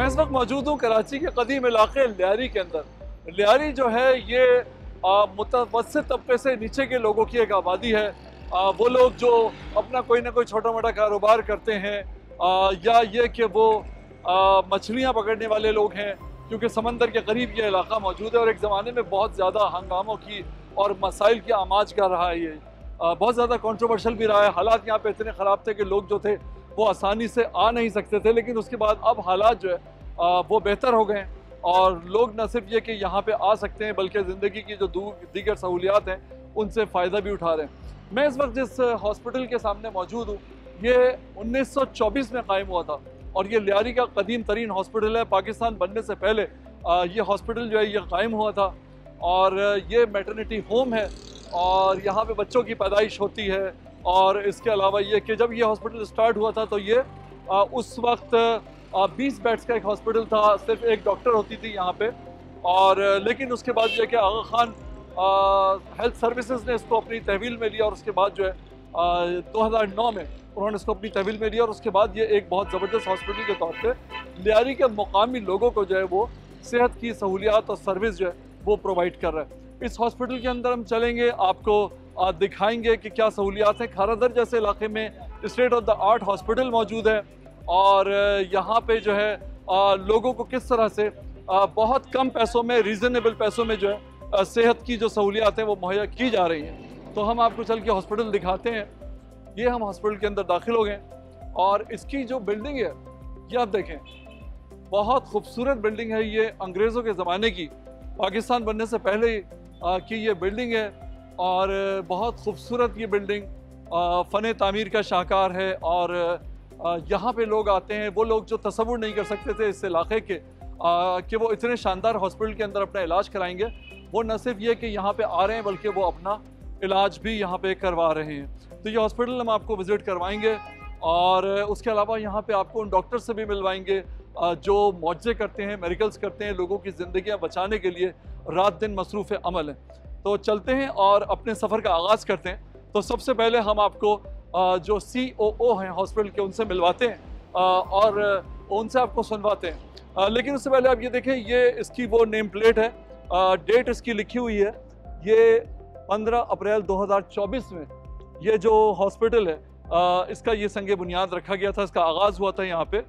मैं इस वक्त मौजूद हूँ कराची के कदीम इलाके लियारी के अंदर। लियारी जो है ये मुतवस्सित तबके से नीचे के लोगों की एक आबादी है। वो लोग जो अपना कोई ना कोई छोटा मोटा कारोबार करते हैं, या ये कि वो मछलियाँ पकड़ने वाले लोग हैं, क्योंकि समंदर के करीब ये इलाका मौजूद है और एक ज़माने में बहुत ज़्यादा हंगामों की और मसाइल की आमाज कर रहा है। ये बहुत ज़्यादा कंट्रोवर्शियल भी रहा है। हालात यहाँ पे इतने ख़राब थे कि लोग जो थे वो आसानी से आ नहीं सकते थे, लेकिन उसके बाद अब हालात जो है वो बेहतर हो गए हैं और लोग न सिर्फ ये कि यहाँ पे आ सकते हैं बल्कि ज़िंदगी की जो दीगर सहूलियात हैं उनसे फ़ायदा भी उठा रहे हैं। मैं इस वक्त जिस हॉस्पिटल के सामने मौजूद हूँ ये 1924 में कायम हुआ था और ये लियारी का कदीम तरीन हॉस्पिटल है। पाकिस्तान बनने से पहले ये हॉस्पिटल जो है ये कायम हुआ था और ये मैटरनिटी होम है और यहाँ पे बच्चों की पैदाइश होती है। और इसके अलावा ये कि जब ये हॉस्पिटल स्टार्ट हुआ था तो ये उस वक्त 20 बेड्स का एक हॉस्पिटल था, सिर्फ एक डॉक्टर होती थी यहाँ पे। और लेकिन उसके बाद ये कि आगा खान हेल्थ सर्विसेज ने इसको अपनी तहवील में लिया और उसके बाद जो है 2009 में उन्होंने इसको अपनी तहवील में लिया और उसके बाद ये एक बहुत ज़बरदस्त हॉस्पिटल के तौर पे लियारी के मुकामी लोगों को जो है वो सेहत की सहूलियात और सर्विस जो है वो प्रोवाइड कर रहा है। इस हॉस्पिटल के अंदर हम चलेंगे, आपको दिखाएंगे कि क्या सहूलियात हैं। खारादर जैसे इलाके में state of the art hospital मौजूद है और यहाँ पे जो है लोगों को किस तरह से बहुत कम पैसों में, रीज़नेबल पैसों में जो है सेहत की जो सहूलियात हैं वो मुहैया की जा रही हैं। तो हम आपको चल के हॉस्पिटल दिखाते हैं। ये हम हॉस्पिटल के अंदर दाखिल हो गए और इसकी जो बिल्डिंग है ये आप देखें, बहुत खूबसूरत बिल्डिंग है। ये अंग्रेज़ों के ज़माने की, पाकिस्तान बनने से पहले की ये बिल्डिंग है और बहुत खूबसूरत ये बिल्डिंग फ़न तामीर का शाहकार है। और यहाँ पे लोग आते हैं, वो लोग जो तसव्वुर नहीं कर सकते थे इस इलाके के कि वो इतने शानदार हॉस्पिटल के अंदर अपना इलाज कराएंगे, वो न सिर्फ ये कि यहाँ पे आ रहे हैं बल्कि वो अपना इलाज भी यहाँ पे करवा रहे हैं। तो ये हॉस्पिटल हम आपको विज़िट करवाएंगे और उसके अलावा यहाँ पे आपको उन डॉक्टर से भी मिलवाएंगे जो मौजे करते हैं, मेडिकल्स करते हैं, लोगों की ज़िंदगियाँ बचाने के लिए रात दिन मसरूफ़ अमल है। तो चलते हैं और अपने सफ़र का आगाज़ करते हैं। तो सबसे पहले हम आपको जो COO हैं हॉस्पिटल के उनसे मिलवाते हैं और उनसे आपको सुनवाते हैं। लेकिन उससे पहले आप ये देखें, ये इसकी वो नेम प्लेट है, डेट इसकी लिखी हुई है। ये 15 अप्रैल 2024 में ये जो हॉस्पिटल है इसका ये संग बुनियाद रखा गया था, इसका आगाज़ हुआ था यहाँ पे।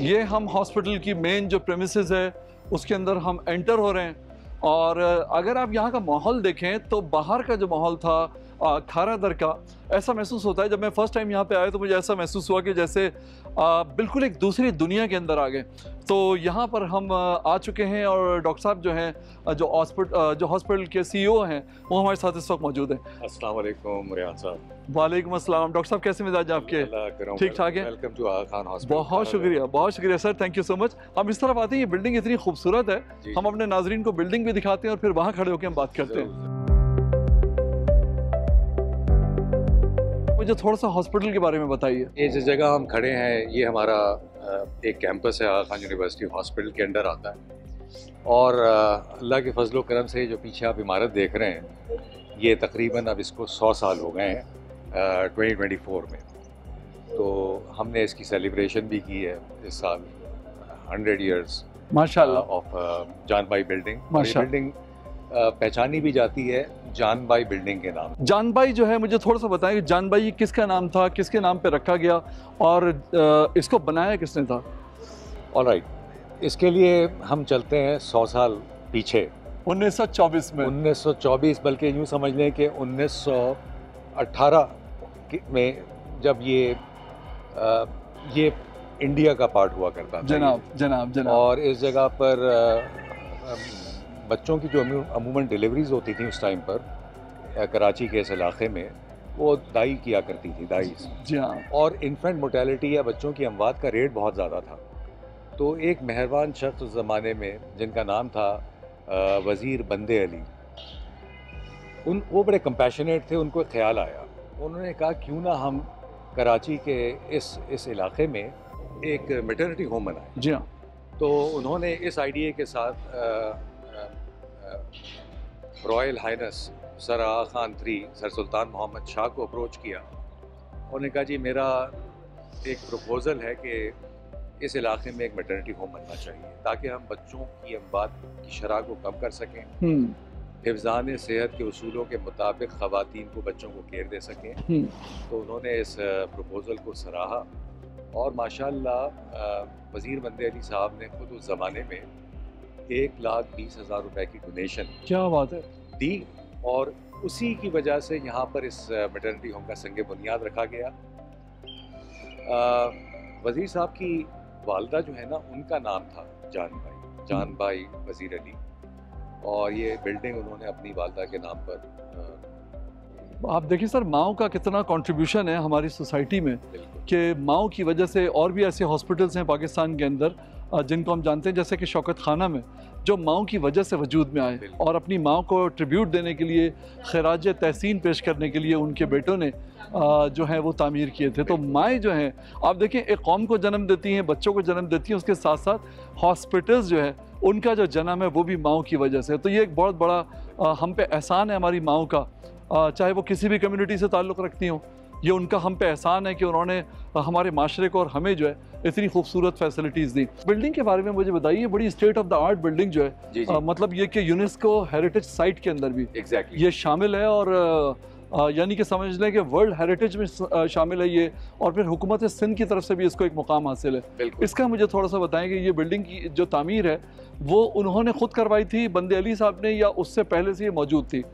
ये हम हॉस्पिटल की मेन जो प्रेमिसेस है उसके अंदर हम एंटर हो रहे हैं और अगर आप यहाँ का माहौल देखें तो बाहर का जो माहौल था खारादर का, ऐसा महसूस होता है। जब मैं फ़र्स्ट टाइम यहाँ पे आया तो मुझे ऐसा महसूस हुआ कि जैसे बिल्कुल एक दूसरी दुनिया के अंदर आ गए। तो यहाँ पर हम आ चुके हैं और डॉक्टर साहब जो हैं जो हॉस्पिटल के CEO हैं वो हमारे साथ इस वक्त मौजूद हैं। अस्सलाम वालेकुम रियान साहब। वालेकुम अस्सलाम। डॉक्टर साहब कैसे मिजाज आपके? ठीक ठाक है? Welcome to Aga Khan hospital. बहुत शुक्रिया sir, thank you so much. हम इस तरफ आते हैं, ये बिल्डिंग इतनी खूबसूरत है, हम अपने नाजरीन को बिल्डिंग भी दिखाते हैं और फिर वहाँ खड़े होकर हम बात करते हैं। मुझे थोड़ा सा हॉस्पिटल के बारे में बताइए। ये जिस जगह हम खड़े हैं ये हमारा एक कैंपस है, आगा खान यूनिवर्सिटी हॉस्पिटल के अंडर आता है और अल्लाह के फजलो करम से जो पीछे आप इमारत देख रहे हैं ये तकरीबन अब इसको 100 साल हो गए हैं 2024 में। तो हमने इसकी सेलिब्रेशन भी की है इस साल, 100 ईयर्स माशाल्लाह ऑफ जान बाई बिल्डिंग। माशाल्लाह। बिल्डिंग पहचानी भी जाती है जान बाई बिल्डिंग के नाम। जान बाई जो है, मुझे थोड़ा सा बताएं कि जान बाई किसका नाम था, किसके नाम पे रखा गया और इसको बनाया किसने था? ऑलराइट, इसके लिए हम चलते हैं 100 साल पीछे, 1924 में। 1924 बल्कि यूँ समझ लें कि 1918 में जब ये इंडिया का पार्ट हुआ करता था। जनाब। और इस जगह पर बच्चों की जो अमूमन डिलीवरीज होती थी उस टाइम पर कराची के इस इलाके में, वो दाई किया करती थी, दाई। जी हाँ। और इन्फेंट मोर्टेलिटी या बच्चों की अमवात का रेट बहुत ज़्यादा था। तो एक मेहरबान शख्स उस ज़माने में जिनका नाम था वज़ीर बंदे अली, वो बड़े कंपैशनेट थे। उनको ख्याल आया, उन्होंने कहा क्यों ना हम कराची के इस इलाके में एक मैटरनिटी होम बनाएं। जी हाँ। तो उन्होंने इस आइडिया के साथ रॉयल हाइनेस सर आगा खान III सर सुल्तान मोहम्मद शाह को अप्रोच किया। उन्होंने कहा जी मेरा एक प्रपोज़ल है कि इस इलाके में एक मैटरनिटी होम बनना चाहिए ताकि हम बच्चों की अमवात की शरह को कम कर सकें, हिफ्ज़ान सेहत के उसूलों के मुताबिक ख़वातीन को बच्चों को केयर दे सकें। तो उन्होंने इस प्रपोज़ल को सराहा और माशाअल्लाह वज़ीर मंदे अली साहब ने खुद उस ज़माने में 1,20,000 रुपए की डोनेशन क्या बात है दी और उसी की वजह से यहाँ पर इस मैटरनिटी होम का संग बुनियाद रखा गया। वज़ीर साहब की वालदा जो है ना, उनका नाम था जान भाई वज़ीर अली, और ये बिल्डिंग उन्होंने अपनी वालदा के नाम पर। आप देखिए सर, माओ का कितना कंट्रीब्यूशन है हमारी सोसाइटी में कि माओ की वजह से और भी ऐसे हॉस्पिटल्स हैं पाकिस्तान के अंदर जिनको हम जानते हैं, जैसे कि शौकत खाना में, जो माओ की वजह से वजूद में आए और अपनी माओ को ट्रिब्यूट देने के लिए, खैराज तहसीन पेश करने के लिए उनके बेटों ने जो है वो तामीर किए थे। तो माएँ जो हैं, आप देखें, एक कौम को जन्म देती हैं, बच्चों को जन्म देती हैं, उसके साथ साथ हॉस्पिटल्स जो है उनका जो जन्म है वो भी माओ की वजह से। तो ये एक बहुत बड़ा हम पे एहसान है हमारी माओ का, चाहे वो किसी भी कम्युनिटी से ताल्लुक़ रखती हों। ये उनका हम पे एहसान है कि उन्होंने हमारे माशरे को और हमें जो है इतनी खूबसूरत फैसिलिटीज़ दी। बिल्डिंग के बारे में मुझे बताइए, बड़ी state of the art building जो है, मतलब ये कि यूनेस्को हेरिटेज साइट के अंदर भी ये शामिल है और यानी कि समझ लें कि वर्ल्ड हेरिटेज में शामिल है ये, और फिर हुकूमत सिंध की तरफ से भी इसको एक मुकाम हासिल है। इसका मुझे थोड़ा सा बताएं कि ये बिल्डिंग की जो तामीर है वो उन्होंने खुद करवाई थी बंदे अली साहब ने, या उससे पहले से ये मौजूद थी?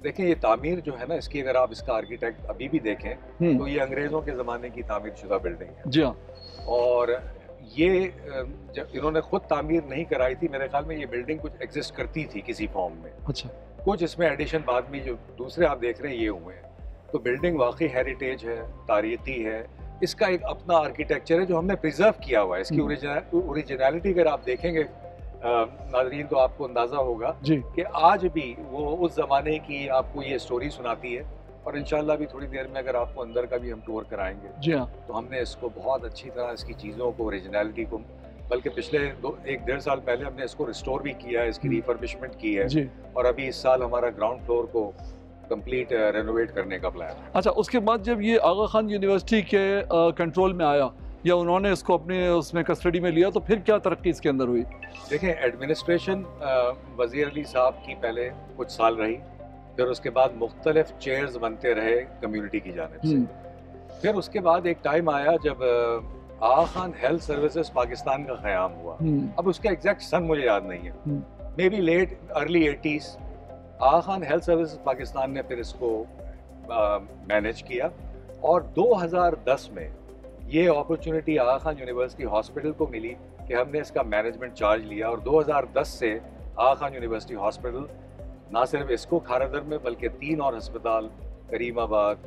देखिए, ये तामीर जो है ना, इसकी अगर आप इसका आर्किटेक्ट अभी भी देखें तो ये अंग्रेज़ों के ज़माने की तामीर शुदा बिल्डिंग है। जी हाँ। और ये जब इन्होंने खुद तामीर नहीं कराई थी, मेरे ख्याल में ये बिल्डिंग कुछ एग्जिस्ट करती थी किसी फॉर्म में। अच्छा। कुछ इसमें एडिशन बाद में जो दूसरे आप देख रहे हैं ये हुए हैं। तो बिल्डिंग वाकई हेरिटेज है, तारीखी है, इसका एक अपना आर्किटेक्चर है जो हमने प्रिजर्व किया हुआ है। इसकी ओरिजिनलिटी अगर आप देखेंगे नाज़रीन तो आपको अंदाज़ा होगा कि आज भी वो उस ज़माने की आपको ये स्टोरी सुनाती है। और इंशाल्लाह भी थोड़ी देर में अगर आपको अंदर का भी हम टूर कराएंगे। जी हाँ। तो हमने इसको बहुत अच्छी तरह इसकी चीज़ों को, ओरिजिनलिटी को, बल्कि पिछले 1-1.5 साल पहले हमने इसको रिस्टोर भी किया है, इसकी रिफर्बिशमेंट की है जी। और अभी इस साल हमारा ग्राउंड फ्लोर को कंप्लीट रेनोवेट करने का प्लान है। अच्छा, उसके बाद जब ये आगा खान यूनिवर्सिटी के कंट्रोल में आया या उन्होंने इसको अपने उसमें कस्टडी में लिया, तो फिर क्या तरक्की इसके अंदर हुई? देखें, एडमिनिस्ट्रेशन वज़ीर अली साहब की पहले कुछ साल रही, फिर उसके बाद मुख्तलिफ चेयर्स बनते रहे कम्युनिटी की जानिब से। फिर उसके बाद एक टाइम आया जब आगा खान हेल्थ सर्विसेज पाकिस्तान का क़याम हुआ। अब उसका एग्जैक्ट सन मुझे याद नहीं है, maybe late early 80s। Aga Khan health services Pakistan ने फिर इसको मैनेज किया और 2010 में ये opportunity Aga Khan university hospital को मिली कि हमने इसका मैनेजमेंट चार्ज लिया। और 2010 से आगा खान यूनिवर्सिटी हॉस्पिटल ना सिर्फ इसको खारदर में बल्कि 3 और अस्पताल, करीमाबाद,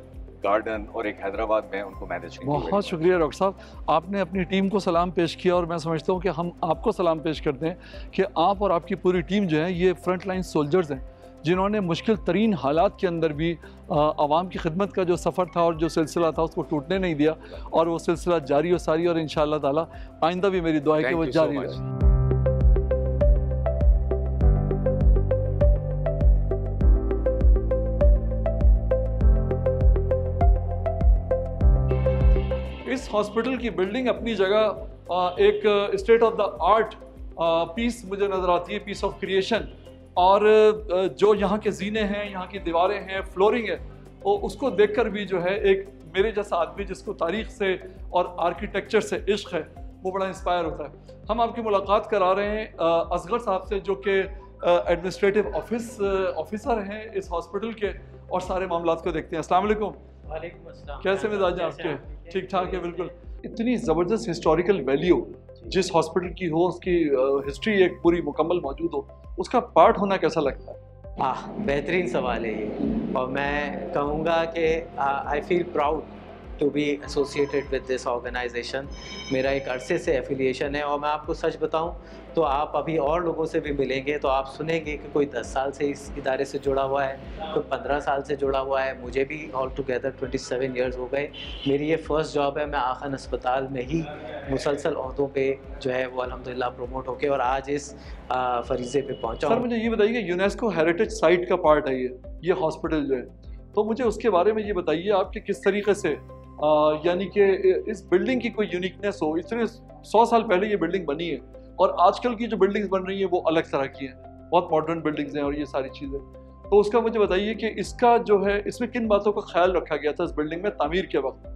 गार्डन और एक हैदराबाद में उनको मैनेज किया। बहुत शुक्रिया डॉक्टर साहब, आपने अपनी टीम को सलाम पेश किया और मैं समझता हूँ कि हम आपको सलाम पेश करते हैं कि आप और आपकी पूरी टीम जो है ये फ्रंट लाइन सोल्जर्स हैं, जिन्होंने मुश्किल तरीन हालात के अंदर भी आवाम की खिदमत का जो सफ़र था और जो सिलसिला था उसको टूटने नहीं दिया, और वो सिलसिला जारी और सारी, और इंशाअल्लाह ताला आइंदा भी मेरी दुआ है कि वो जारी रहे। इस हॉस्पिटल की बिल्डिंग अपनी जगह एक state of the art piece मुझे नज़र आती है, पीस ऑफ क्रिएशन। और जो यहाँ के जीने हैं, यहाँ की दीवारें हैं, फ्लोरिंग है, वो उसको देखकर भी जो है एक मेरे जैसा आदमी जिसको तारीख से और आर्किटेक्चर से इश्क है, वो बड़ा इंस्पायर होता है। हम आपकी मुलाकात करा रहे हैं असगर साहब से, जो कि एडमिनिस्ट्रेटिव ऑफिसर हैं इस हॉस्पिटल के, और सारे मामलात को देखते हैं। अस्सलाम वालेकुम। वालेकुम अस्सलाम। कैसे मिजाज हैं आपके? ठीक ठाक है, बिल्कुल। इतनी ज़बरदस्त हिस्टोरिकल वैल्यू जिस हॉस्पिटल की हो, उसकी हिस्ट्री एक पूरी मुकम्मल मौजूद हो, उसका पार्ट होना कैसा लगता है? बेहतरीन सवाल है ये, और मैं कहूँगा कि I feel proud to be associated with this organisation. मेरा एक अरसे से एफिलिएशन है, और मैं आपको सच बताऊं तो आप अभी और लोगों से भी मिलेंगे तो आप सुनेंगे कि कोई 10 साल से इस इदारे से जुड़ा हुआ है, कोई 15 साल से जुड़ा हुआ है। मुझे भी ऑल टुगेदर 27 ईयर्स हो गए। मेरी ये फ़र्स्ट जॉब है। मैं आगा खान अस्पताल में ही मुसलसल ओहदों पे जो है वो अल्हम्दुलिल्लाह प्रमोट होके और आज इस फरीज़े पे पहुँचा। सर मुझे ये बताइए कि यूनेस्को हेरिटेज साइट का पार्ट है ये हॉस्पिटल जो है, तो मुझे उसके बारे में ये बताइए आप कि किस तरीके से यानी कि इस बिल्डिंग की कोई यूनिकनेस हो। इतने 100 साल पहले ये बिल्डिंग बनी है और आजकल की जो बिल्डिंग्स बन रही हैं वो अलग तरह की हैं, बहुत मॉडर्न बिल्डिंग्स हैं और ये सारी चीज़ें। तो उसका मुझे बताइए कि इसका जो है इसमें किन बातों का ख्याल रखा गया था इस बिल्डिंग में तामीर के वक्त?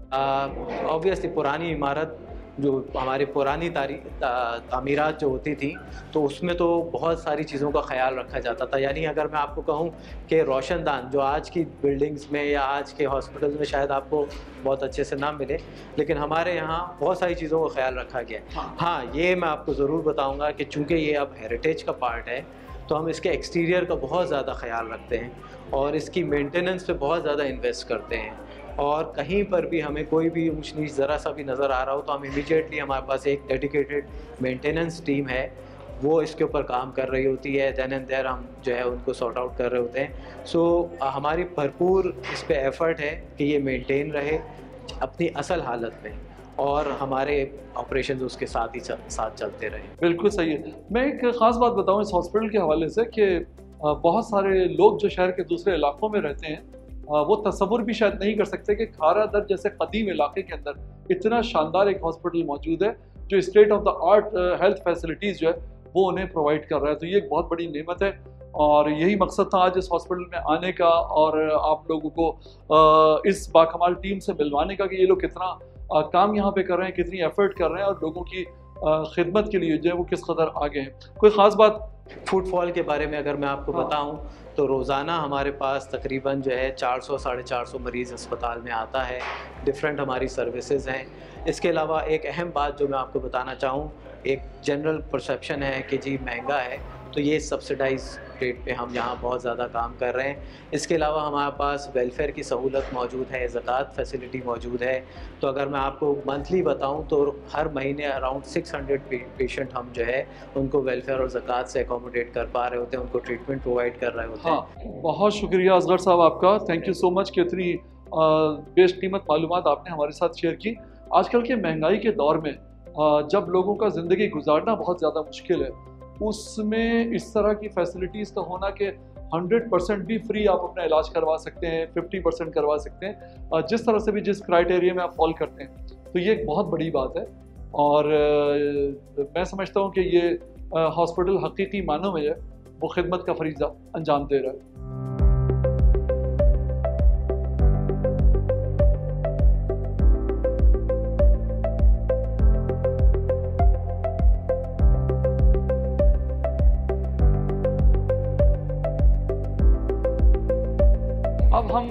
ऑब्वियसली पुरानी इमारत जो हमारी पुरानी तामीरात जो होती थी तो उसमें तो बहुत सारी चीज़ों का ख्याल रखा जाता था। यानी अगर मैं आपको कहूँ कि रोशनदान जो आज की बिल्डिंग्स में या आज के हॉस्पिटल्स में शायद आपको बहुत अच्छे से ना मिले, लेकिन हमारे यहाँ बहुत सारी चीज़ों का ख्याल रखा गया है। हाँ, ये मैं आपको ज़रूर बताऊँगा कि चूँकि ये अब हेरिटेज का पार्ट है तो हम इसके एक्सटीरियर का बहुत ज़्यादा ख्याल रखते हैं और इसकी मेंटेनेंस पे बहुत ज़्यादा इन्वेस्ट करते हैं। और कहीं पर भी हमें कोई भी ऊंच नीच ज़रा सा भी नज़र आ रहा हो तो हम इमीडिएटली, हमारे पास एक डेडिकेटेड मेंटेनेंस टीम है, वो इसके ऊपर काम कर रही होती है। देन एंड देयर हम जो है उनको सॉर्ट आउट कर रहे होते हैं। सो हमारी भरपूर इस पे एफ़र्ट है कि ये मेंटेन रहे अपनी असल हालत में और हमारे ऑपरेशन उसके साथ ही साथ चलते रहे। बिल्कुल सही है। मैं एक ख़ास बात बताऊँ इस हॉस्पिटल के हवाले से कि बहुत सारे लोग जो शहर के दूसरे इलाकों में रहते हैं वो तसव्वुर भी शायद नहीं कर सकते कि खारा दर जैसे कदीम इलाके के अंदर इतना शानदार एक हॉस्पिटल मौजूद है जो state of the art health facilities जो है वो उन्हें प्रोवाइड कर रहा है। तो ये एक बहुत बड़ी नेमत है और यही मकसद था आज इस हॉस्पिटल में आने का और आप लोगों को इस बाकमाल टीम से मिलवाने का कि ये लोग कितना काम यहाँ पे कर रहे हैं, कितनी एफर्ट कर रहे हैं और लोगों की खिदमत के लिए जो है वो किस कदर आगे हैं। कोई ख़ास बात फुटफॉल के बारे में अगर मैं आपको बताऊं तो रोज़ाना हमारे पास तकरीबन जो है 400-450 मरीज़ अस्पताल में आता है। डिफरेंट हमारी सर्विसेज हैं। इसके अलावा एक अहम बात जो मैं आपको बताना चाहूँ, एक जनरल परसेप्शन है कि जी महंगा है, तो ये सब्सिडाइज रेट पे हम यहाँ बहुत ज़्यादा काम कर रहे हैं। इसके अलावा हमारे पास वेलफेयर की सहूलत मौजूद है, ज़कात फैसिलिटी मौजूद है। तो अगर मैं आपको मंथली बताऊँ तो हर महीने अराउंड 600 पेशेंट हम जो है उनको वेलफेयर और ज़कात से अकोमोडेट कर पा रहे होते हैं, उनको ट्रीटमेंट प्रोवाइड कर रहे होते हैं। हाँ, बहुत शुक्रिया असगर साहब आपका, थैंक यू सो मच कि इतनी बेशकीमत मालूमात आपने हमारे साथ शेयर की। आजकल के महंगाई के दौर में जब लोगों का ज़िंदगी गुजारना बहुत ज़्यादा मुश्किल है, उसमें इस तरह की फैसिलिटीज़ का होना कि 100% भी फ्री आप अपना इलाज करवा सकते हैं, 50% करवा सकते हैं, जिस तरह से भी जिस क्राइटेरिया में आप फॉल करते हैं, तो ये एक बहुत बड़ी बात है। और मैं समझता हूँ कि ये हॉस्पिटल हकीकी मानों में है वो खिदमत का फरीज़ा अंजाम दे रहा है। अब हम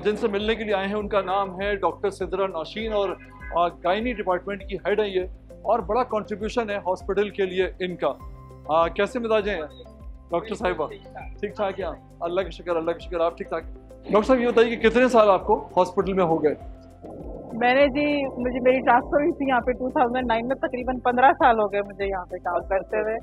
जिनसे मिलने के लिए आए हैं उनका नाम है डॉक्टर सिद्रा नौशीन और गायनी डिपार्टमेंट की हेड है ये, और बड़ा कंट्रीब्यूशन है हॉस्पिटल के लिए इनका। कैसे मिजाज हैं डॉक्टर साहिबा? ठीक ठाक हैं? अल्लाह का शुक्र, अल्लाह का शुक्र, आप ठीक ठाक? डॉक्टर साहब ये बताइए कि कितने साल आपको हॉस्पिटल में हो गए? मैंने जी मेरी ट्रांसफर हुई थी यहाँ पे 2009 में, तकरीबन 15 साल हो गए मुझे यहाँ पे काम करते हुए,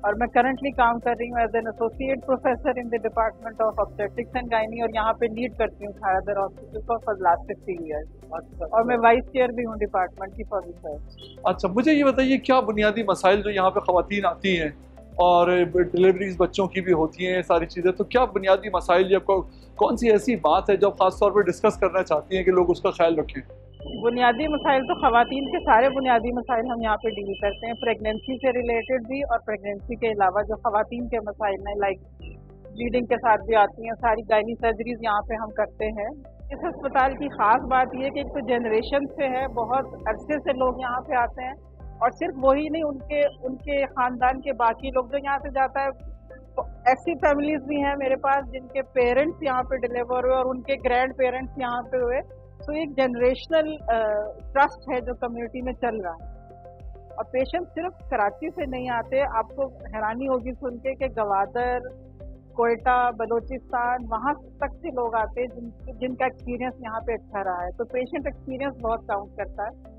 और मैं करंटली काम कर रही हूँ as an associate professor in the department of obstetrics and gynae, और यहाँ पे लीड करती हूँ Kharadar hospital for last 15 years, और मैं वाइस चेयर भी हूँ डिपार्टमेंट की फॉर रिसर्च। अच्छा, मुझे ये बताइए क्या बुनियादी मसाइल जो यहाँ पे ख़वातीन आती हैं और डिलीवरीज बच्चों की भी होती हैं सारी चीज़ें, तो क्या बुनियादी मसाइल या कौन सी ऐसी बात है जो आप ख़ास तौर पर डिस्कस करना चाहती हैं कि लोग उसका ख्याल रखें? बुनियादी मसाइल तो ख़वातीन के सारे बुनियादी मसाइल हम यहाँ पे डील करते हैं, प्रेगनेंसी से रिलेटेड भी और प्रेगनेंसी के अलावा जो ख़वातीन के मसाइल हैं लाइक ब्लीडिंग के साथ भी आती हैं, सारी गायनी सर्जरीज यहाँ पे हम करते हैं। इस अस्पताल की ख़ास बात यह कि एक तो जनरेशन से है, बहुत अरसे से लोग यहाँ पे आते हैं, और सिर्फ वही नहीं, उनके ख़ानदान के बाकी लोग जो यहाँ से जाता है, तो ऐसी फैमिलीज भी हैं मेरे पास जिनके पेरेंट्स यहाँ पे डिलीवर हुए और उनके ग्रैंड पेरेंट्स यहाँ पे हुए। तो एक जनरेशनल ट्रस्ट है जो कम्युनिटी में चल रहा है। और पेशेंट सिर्फ कराची से नहीं आते, आपको हैरानी होगी सुन के कि गवादर, कोयटा, बलोचिस्तान, वहाँ तक से लोग आते हैं जिनका एक्सपीरियंस यहाँ पे अच्छा रहा है। तो पेशेंट एक्सपीरियंस बहुत काउंट करता है,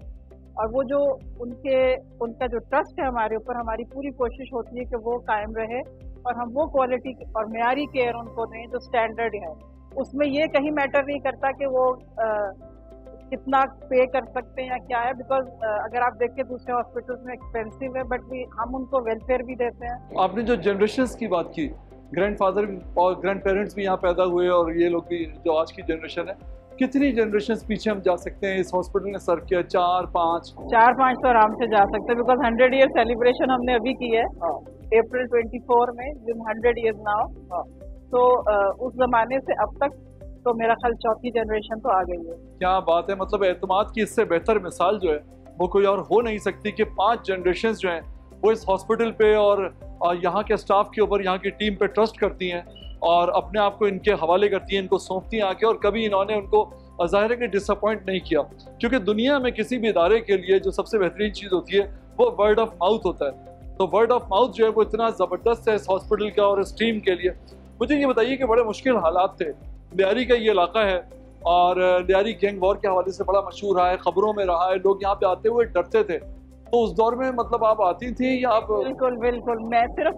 और वो जो उनका जो ट्रस्ट है हमारे ऊपर, हमारी पूरी कोशिश होती है कि वो कायम रहे और हम वो क्वालिटी और मेयारी केयर उनको दें जो स्टैंडर्ड है। उसमें ये कहीं मैटर नहीं करता कि वो कितना पे कर सकते हैं या क्या है, बिकॉज अगर आप देखें दूसरे हॉस्पिटल्स में एक्सपेंसिव है, बट हम उनको वेलफेयर भी देते हैं। आपने जो जनरेशंस की बात की, ग्रैंडफादर और ग्रैंड पेरेंट्स भी यहाँ पैदा हुए और ये लोग भी जो आज की जनरेशन है, कितनी जनरेशन पीछे हम जा सकते हैं? इस हॉस्पिटल ने सर्व किया 4-5 तो आराम से जा सकते हैं, बिकॉज 100 ईयर सेलिब्रेशन हमने अभी की है अप्रैल 24 में, जिन 100 ईयर्स नाउ। तो उस जमाने से अब तक तो मेरा ख्याल चौथी जनरेशन तो आ गई है। क्या बात है, मतलब एतमाद की इससे बेहतर मिसाल जो है वो कोई और हो नहीं सकती कि 5 जनरेशन जो हैं वो इस हॉस्पिटल पे और यहाँ के स्टाफ के ऊपर, यहाँ की टीम पे ट्रस्ट करती हैं और अपने आप को इनके हवाले करती हैं, इनको सौंपती हैं आके, और कभी इन्होंने उनको ज़ाहिर है कि डिसअपॉइंट नहीं किया। क्योंकि दुनिया में किसी भी इदारे के लिए जो सबसे बेहतरीन चीज़ होती है वो वर्ड ऑफ माउथ होता है। तो वर्ड ऑफ माउथ जो है वो इतना ज़बरदस्त है इस हॉस्पिटल का और इस टीम के लिए। मुझे ये बताइए कि बड़े मुश्किल हालात थे, लियारी का ये इलाका है और लियारी गैंग वॉर के हवाले से बड़ा मशहूर रहा है, खबरों में रहा है, लोग यहाँ पे आते हुए डरते थे। तो उस दौर में मतलब आप आती थी या आप? बिल्कुल बिल्कुल,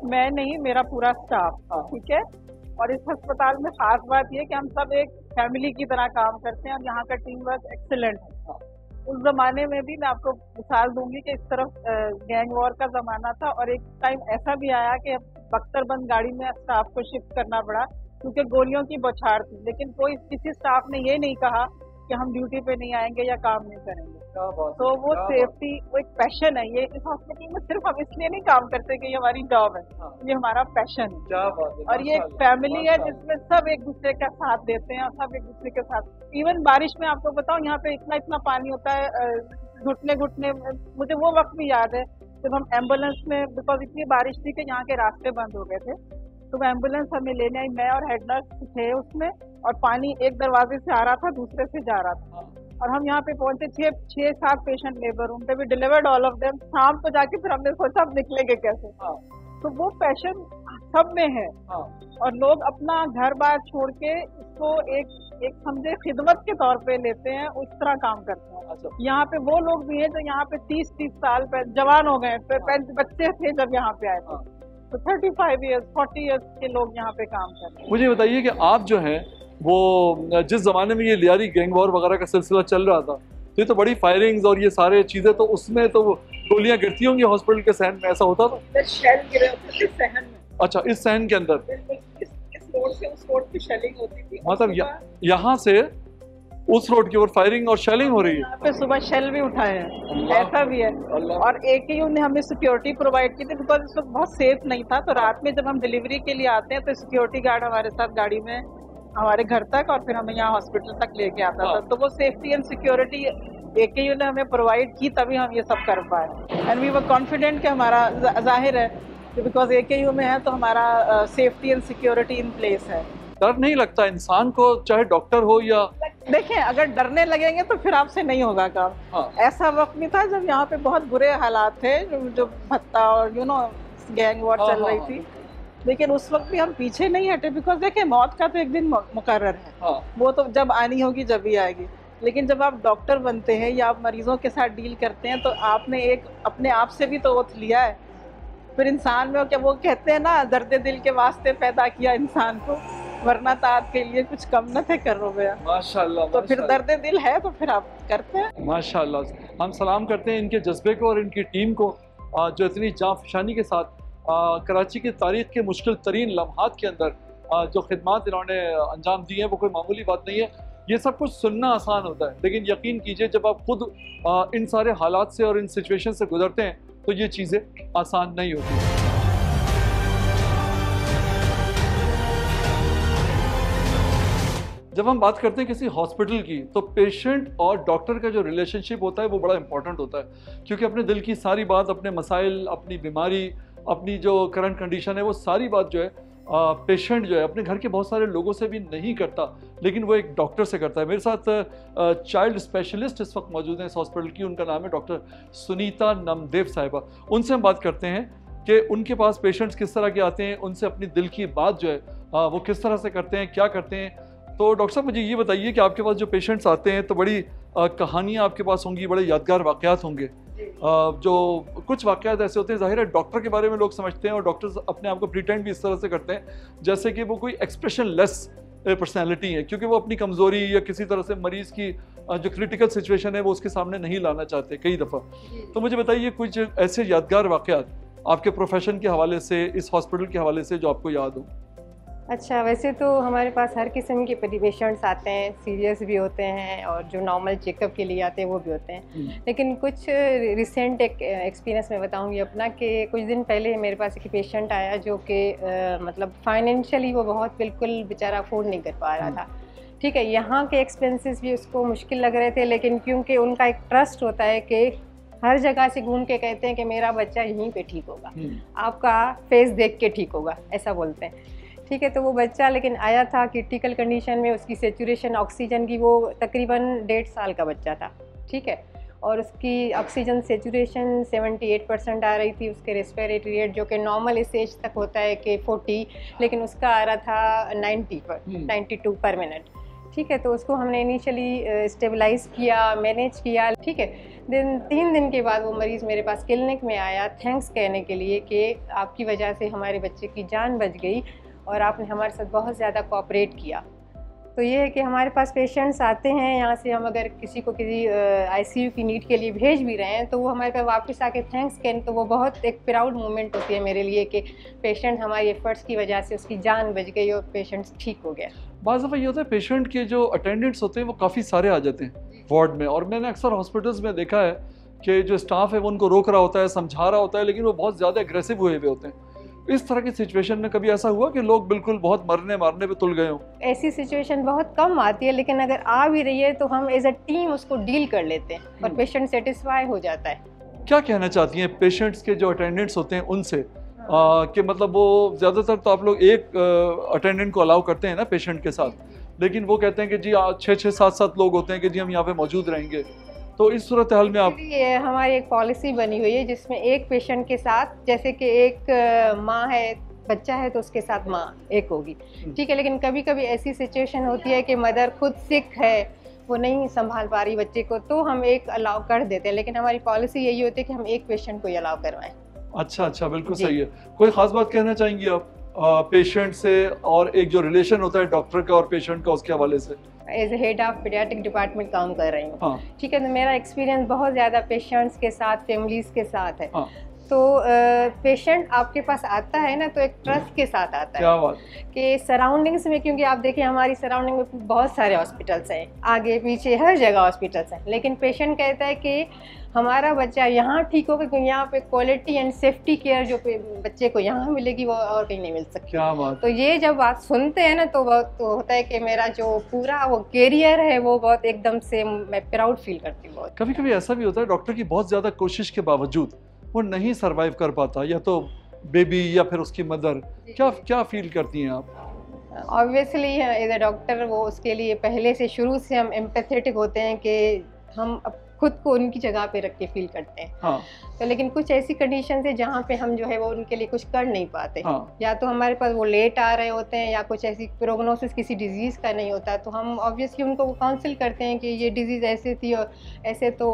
मैं नहीं, मेरा पूरा स्टाफ, ठीक है। और इस अस्पताल में खास बात ये कि हम सब एक फैमिली की तरह काम करते हैं और यहाँ का टीम वर्क एक्सीलेंट है। उस जमाने में भी मैं आपको मिसाल दूंगी कि इस तरफ गैंग वॉर का जमाना था और एक टाइम ऐसा भी आया कि बख्तरबंद गाड़ी में स्टाफ को शिफ्ट करना पड़ा क्योंकि गोलियों की बौछार थी, लेकिन किसी स्टाफ ने ये नहीं कहा कि हम ड्यूटी पे नहीं आएंगे या काम नहीं करेंगे। तो वो सेफ्टी, वो एक पैशन है। ये इस हॉस्पिटल में सिर्फ हम इसलिए नहीं काम करते कि ये हमारी जॉब है, ये हमारा पैशन है। क्या बात है। और ये एक फैमिली है जिसमें सब एक दूसरे का साथ देते हैं और सब एक दूसरे के साथ, इवन बारिश में आपको बताऊं यहाँ पे इतना पानी होता है, घुटने मुझे वो वक्त भी याद है जब हम एम्बुलेंस में, बिकॉज इतनी बारिश थी कि यहाँ के रास्ते बंद हो गए थे, तो वो एम्बुलेंस हमें लेने आई, मैं और हेड नर्स थे उसमें, और पानी एक दरवाजे से आ रहा था, दूसरे से जा रहा था, और हम यहाँ पे पहुंचे 6-7 पेशेंट लेबर रूम पे, भी डिलीवर्ड ऑल ऑफ देम। शाम को जाके फिर हमने सोचा अब निकलेंगे कैसे। तो वो पैशन सब में है और लोग अपना घर बार छोड़ के इसको एक समझे खिदमत के तौर पे लेते हैं, उस तरह काम करते हैं। यहाँ पे वो लोग भी हैं जो यहाँ पे 30 साल पहले जवान हो गए, बच्चे थे जब यहाँ पे आए थे, तो 35 ईयर्स 40 ईयर्स के लोग यहाँ पे काम करते हैं। मुझे बताइए कि आप जो हैं वो जिस जमाने में ये लियारी गैंग वॉर वगैरह का सिलसिला चल रहा था, तो ये तो बड़ी फायरिंग्स और ये सारे चीजें, तो उसमें तो गोलियां गिरती होंगी हॉस्पिटल के सहन में, ऐसा होता था? शेल गिरे होते थे सहन में। अच्छा, इस सहन के अंदर इस रोड से उस रोड की शेलिंग होती थी, मतलब यहाँ से उस रोड की ओर फायरिंग और शेलिंग हो रही है। यहाँ पे सुबह शेल भी उठाए हैं, ऐसा भी है। और AKU ने हमें सिक्योरिटी प्रोवाइड की थी बिकॉज इस वक्त बहुत सेफ नहीं था, तो रात में जब हम डिलीवरी के लिए आते हैं तो सिक्योरिटी गार्ड हमारे साथ गाड़ी में हमारे घर तक और फिर हमें यहाँ हॉस्पिटल तक लेके आता था। तो वो सेफ्टी एंड सिक्योरिटी AKU ने हमें प्रोवाइड की, तभी हम ये सब कर पाए। एंड वी वर कॉन्फिडेंट कि हमारा, जाहिर है बिकॉज AKU में है तो हमारा safety and security in place है। डर नहीं लगता इंसान को, चाहे डॉक्टर हो या? देखें, अगर डरने लगेंगे तो फिर आपसे नहीं होगा काम। ऐसा वक्त भी था जब यहाँ पे बहुत बुरे हालात थे, जो भत्ता और गैंग वॉर चल रही थी, लेकिन उस वक्त भी हम पीछे नहीं हटे बिकॉज देखें मौत का तो एक दिन मुकर्रर है, वो तो जब आनी होगी जब ही आएगी। लेकिन जब आप डॉक्टर बनते हैं या आप मरीजों के साथ डील करते हैं तो आपने एक अपने आप से भी तो ओथ लिया है। फिर इंसान में क्या वो कहते हैं ना, दर्द दिल के वास्ते पैदा किया इंसान को, वरना तो आपके लिए कुछ कम न थे कर रो गया। माशाल्लाह। तो फिर दर्द दिल है तो फिर आप करते हैं। माशाल्लाह। हम सलाम करते हैं इनके जज्बे को और इनकी टीम को, जो इतनी जांफशानी के साथ कराची की तारीख के मुश्किल तरीन लम्हात के अंदर जो खिदमात इन्होंने अंजाम दी हैं वो कोई मामूली बात नहीं है। ये सब कुछ सुनना आसान होता है, लेकिन यकीन कीजिए जब आप खुद इन सारे हालात से और इन सिचुएशन से गुजरते हैं तो ये चीज़ें आसान नहीं होती। जब हम बात करते हैं किसी हॉस्पिटल की, तो पेशेंट और डॉक्टर का जो रिलेशनशिप होता है वो बड़ा इंपॉर्टेंट होता है, क्योंकि अपने दिल की सारी बात, अपने मसाइल, अपनी बीमारी, अपनी जो करंट कंडीशन है, वो सारी बात जो है पेशेंट जो है अपने घर के बहुत सारे लोगों से भी नहीं करता, लेकिन वो एक डॉक्टर से करता है। मेरे साथ चाइल्ड स्पेशलिस्ट इस वक्त मौजूद हैं इस हॉस्पिटल की, उनका नाम है डॉक्टर सुनीता नमदेव साहिबा। उनसे हम बात करते हैं कि उनके पास पेशेंट्स किस तरह के आते हैं, उनसे अपनी दिल की बात जो है वो किस तरह से करते हैं, क्या करते हैं। तो डॉक्टर साहब मुझे ये बताइए कि आपके पास जो पेशेंट्स आते हैं तो बड़ी कहानियाँ आपके पास होंगी, बड़े यादगार वाक़यात होंगे। जो कुछ वाक़यात ऐसे होते हैं, जाहिर है डॉक्टर के बारे में लोग समझते हैं और डॉक्टर्स अपने आप को प्रिटेंड भी इस तरह से करते हैं जैसे कि वो कोई एक्सप्रेशन लेस पर्सनैलिटी है, क्योंकि वो अपनी कमज़ोरी या किसी तरह से मरीज़ की जो क्रिटिकल सिचुएशन है वो उसके सामने नहीं लाना चाहते कई दफ़ा। तो मुझे बताइए कुछ ऐसे यादगार वाक़यात आपके प्रोफेशन के हवाले से, इस हॉस्पिटल के हवाले से जो आपको याद हो। अच्छा, वैसे तो हमारे पास हर किस्म के पेशेंट्स आते हैं, सीरियस भी होते हैं और जो नॉर्मल चेकअप के लिए आते हैं वो भी होते हैं। लेकिन कुछ रिसेंट एक एक्सपीरियंस मैं बताऊंगी अपना कि कुछ दिन पहले मेरे पास एक पेशेंट आया जो कि मतलब फाइनेंशियली वो बहुत बिल्कुल बेचारा अफोर्ड नहीं कर पा रहा था। ठीक है, यहाँ के एक्सपेंसेस भी उसको मुश्किल लग रहे थे, लेकिन क्योंकि उनका एक ट्रस्ट होता है कि हर जगह से घूम के कहते हैं कि मेरा बच्चा यहीं पे ठीक होगा, आपका फेस देख के ठीक होगा, ऐसा बोलते हैं। ठीक है, तो वो बच्चा लेकिन आया था क्रिटिकल कंडीशन में, उसकी सेचुरेशन ऑक्सीजन की, वो तकरीबन 1.5 साल का बच्चा था। ठीक है, और उसकी ऑक्सीजन सेचुरेशन 78% आ रही थी, उसके रेस्पिरेटरी रेट जो कि नॉर्मल इस एज तक होता है कि 40, लेकिन उसका आ रहा था 92 पर मिनट। ठीक है, तो उसको हमने इनिशियली स्टेबलाइज किया, मैनेज किया। ठीक है, 3 दिन के बाद वो मरीज़ मेरे पास क्लिनिक में आया थैंक्स कहने के लिए कि आपकी वजह से हमारे बच्चे की जान बच गई और आपने हमारे साथ बहुत ज़्यादा कोऑपरेट किया। तो ये है कि हमारे पास पेशेंट्स आते हैं, यहाँ से हम अगर किसी को किसी ICU की नीड के लिए भेज भी रहे हैं तो वो हमारे पास वापस आके थैंक्स कहें, तो वो बहुत एक प्राउड मोमेंट होती है मेरे लिए कि पेशेंट हमारी एफर्ट्स की वजह से उसकी जान बच गई और पेशेंट्स ठीक हो गया। बाज़ दफ़ा ये होता है पेशेंट के जो अटेंडेंट्स होते हैं वो काफ़ी सारे आ जाते हैं वार्ड में, और मैंने अक्सर हॉस्पिटल्स में देखा है कि जो स्टाफ है वो उनको रोक रहा होता है, समझा रहा होता है, लेकिन वो बहुत ज़्यादा एग्रेसिव हुए हुए होते हैं। इस तरह की सिचुएशन में कभी ऐसा हुआ कि लोग बिल्कुल बहुत मरने मारने पे तुल गए हों? ऐसी सिचुएशन बहुत कम आती है, लेकिन अगर आ भी रही है तो हम एज अ टीम उसको डील कर लेते हैं और पेशेंट सेटिस्फाई हो जाता है। क्या कहना चाहती हैं पेशेंट्स के जो अटेंडेंट्स होते हैं उनसे, कि मतलब वो ज़्यादातर तो आप लोग एक अटेंडेंट को अलाउ करते हैं ना पेशेंट के साथ, लेकिन वो कहते हैं कि जी 6-6, 7-7 लोग होते हैं कि जी हम यहाँ पे मौजूद रहेंगे, तो इस सूरत हाल में आप? ये हमारी एक पॉलिसी बनी हुई है जिसमें एक पेशेंट के साथ, जैसे कि एक माँ है, बच्चा है तो उसके साथ माँ एक होगी। ठीक है, लेकिन कभी कभी ऐसी सिचुएशन होती है कि मदर खुद सिक है, वो नहीं संभाल पा रही बच्चे को, तो हम एक अलाउ कर देते हैं, लेकिन हमारी पॉलिसी यही होती है कि हम एक पेशेंट को ही अलाउ करवाएं। अच्छा, बिल्कुल सही है। कोई ख़ास बात कहना चाहेंगी आप पेशेंट से, और एक जो रिलेशन होता है डॉक्टर का और पेशेंट का, उसके हवाले से? As head of paediatric department काम कर रही हूँ। हाँ। ठीक है, तो मेरा एक्सपीरियंस बहुत ज़्यादा पेशेंट्स के साथ, फैमिलीज़ के साथ है। हाँ। तो पेशेंट आपके पास आता है ना तो एक ट्रस्ट के साथ आता है। क्या बात कि सराउंडिंग्स में, क्योंकि आप देखिए हमारी सराउंडिंग में बहुत सारे हॉस्पिटल्स हैं, आगे पीछे हर जगह हॉस्पिटल्स हैं, लेकिन पेशेंट कहता है कि हमारा बच्चा यहाँ ठीक होगा क्योंकि यहाँ पे क्वालिटी एंड सेफ्टी केयर जो बच्चे को यहाँ मिलेगी वो और कहीं नहीं मिल सकती। क्या बात। तो ये जब आप सुनते हैं ना तो बहुत तो होता है कि मेरा जो पूरा वो कैरियर है वो बहुत एकदम से मैं प्राउड फील करती हूँ बहुत। कभी कभी ऐसा भी होता है डॉक्टर की बहुत ज़्यादा कोशिश के बावजूद वो नहीं सरवाइव कर पाता, या तो बेबी या फिर उसकी मदर, क्या फील करती हैं आप? ऑब्वियसली एज अ डॉक्टर वो उसके लिए पहले से शुरू से हम एम्पैथेटिक होते हैं कि हम खुद को उनकी जगह पे रख के फील करते हैं। हाँ। तो लेकिन कुछ ऐसी कंडीशन है जहाँ पे हम जो है वो उनके लिए कुछ कर नहीं पाते। हाँ। या तो हमारे पास वो लेट आ रहे होते हैं या कुछ ऐसी प्रोग्नोसिस किसी डिजीज़ का नहीं होता, तो हम ऑब्वियसली उनको काउंसिल करते हैं कि ये डिजीज़ ऐसे थी और ऐसे। तो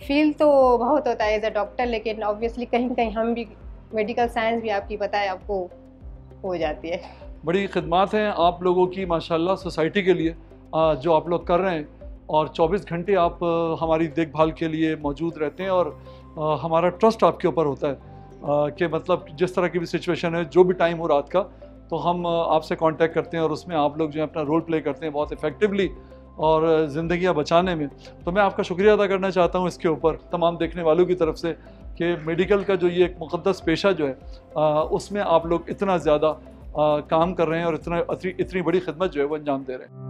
फील तो बहुत होता है एज अ डॉक्टर, लेकिन ऑब्वियसली कहीं कहीं हम भी मेडिकल साइंस भी आपकी पता है आपको हो जाती है। बड़ी खिदमत हैं आप लोगों की माशाल्लाह सोसाइटी के लिए जो आप लोग कर रहे हैं, और 24 घंटे आप हमारी देखभाल के लिए मौजूद रहते हैं, और हमारा ट्रस्ट आपके ऊपर होता है कि मतलब जिस तरह की भी सिचुएशन है, जो भी टाइम हो रात का, तो हम आपसे कांटेक्ट करते हैं और उसमें आप लोग जो है अपना रोल प्ले करते हैं बहुत इफ़ेक्टिवली और ज़िंदगियां बचाने में। तो मैं आपका शुक्रिया अदा करना चाहता हूं इसके ऊपर तमाम देखने वालों की तरफ से कि मेडिकल का जो ये एक मुक़द्दस पेशा जो है उसमें आप लोग इतना ज़्यादा काम कर रहे हैं और इतनी बड़ी खिदमत जो है वो अंजाम दे रहे हैं।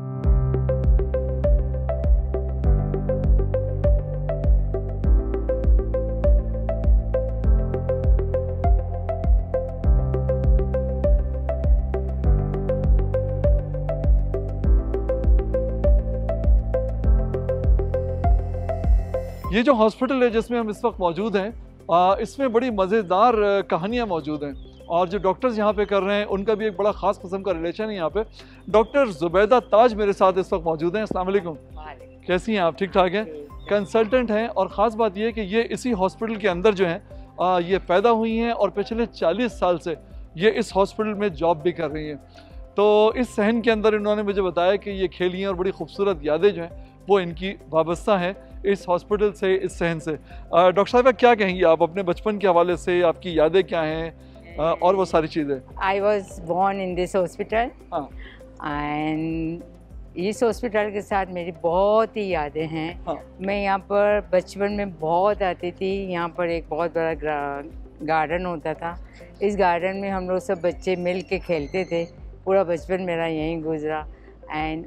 ये जो हॉस्पिटल है जिसमें हम इस वक्त मौजूद हैं, इसमें बड़ी मज़ेदार कहानियाँ मौजूद हैं, और जो डॉक्टर्स यहाँ पे कर रहे हैं उनका भी एक बड़ा ख़ास किस्म का रिलेशन है यहाँ पे। डॉक्टर जुबैदा ताज मेरे साथ इस वक्त मौजूद हैं। अस्सलाम वालेकुम। कैसी हैं आप? ठीक ठाक हैं? कंसल्टेंट हैं, और ख़ास बात ये है कि ये इसी हॉस्पिटल के अंदर जो हैं ये पैदा हुई हैं और पिछले 40 साल से ये इस हॉस्पिटल में जॉब भी कर रही हैं। तो इस सहन के अंदर इन्होंने मुझे बताया कि ये खेलियाँ और बड़ी खूबसूरत यादें जो हैं वो इनकी वाबस्ता हैं इस हॉस्पिटल से, इस सहन से। डॉक्टर साहब क्या कहेंगी आप अपने बचपन के हवाले से, आपकी यादें क्या हैं, और वो सारी चीज़ें? I was born in this hospital हाँ and इस हॉस्पिटल के साथ मेरी बहुत ही यादें हैं। हाँ मैं यहाँ पर बचपन में बहुत आती थी। यहाँ पर एक बहुत बड़ा गार्डन होता था। इस गार्डन में हम लोग सब बच्चे मिल के खेलते थे। पूरा बचपन मेरा यहीं गुजरा। एंड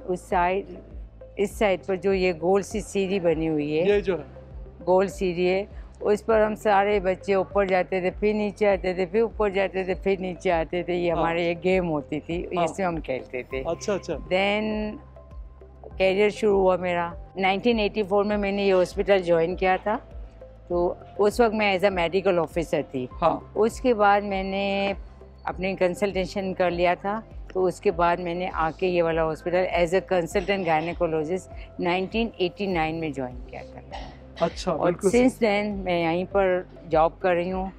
इस साइड पर जो ये गोल सी सीढ़ी बनी हुई है, ये जो है गोल सीढ़ी है, उस पर हम सारे बच्चे ऊपर जाते थे, फिर नीचे आते थे, फिर ऊपर जाते थे, फिर नीचे आते थे। ये हमारे एक गेम होती थी, हाँ। इसमें हम खेलते थे। अच्छा अच्छा। देन कैरियर शुरू हुआ मेरा 1984 में। मैंने ये हॉस्पिटल ज्वाइन किया था, तो उस वक्त मैं एज अ मेडिकल ऑफिसर थी। हाँ उसके बाद मैंने अपनी कंसल्टेशन कर लिया था, तो उसके बाद मैंने आके ये वाला hospital as a consultant gynaecologist 1989 में ज्वाइन किया था। अच्छा, और बिल्कुल सिंस देन मैं यहीं पर जॉब कर रही हूँ।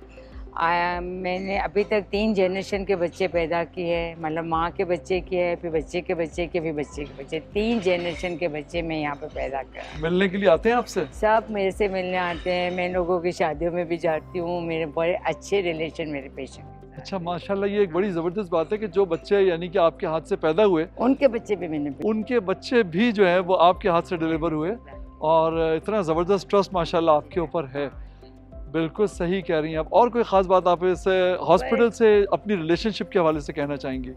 मैंने अभी तक 3 जनरेशन के बच्चे पैदा किए हैं, मतलब माँ के बच्चे किए, फिर बच्चे के बच्चे के, फिर बच्चे के बच्चे, 3 जनरेशन के बच्चे मैं यहाँ पे पैदा कर। मिलने के लिए आते हैं आपसे? सब मेरे से मिलने आते हैं। मैं लोगों की शादियों में भी जाती हूँ। मेरे बड़े अच्छे रिलेशन मेरे पेशेंट के साथ। अच्छा माशाल्लाह, ये एक बड़ी ज़बरदस्त बात है कि जो बच्चे यानी कि आपके हाथ से पैदा हुए, उनके बच्चे भी मैंने उनके बच्चे भी जो है वो आपके हाथ से डिलीवर हुए, और इतना ज़बरदस्त ट्रस्ट माशाल्लाह आपके ऊपर है। बिल्कुल सही कह रही हैं आप। और कोई ख़ास बात आप इस हॉस्पिटल से अपनी रिलेशनशिप के हवाले से कहना चाहेंगी?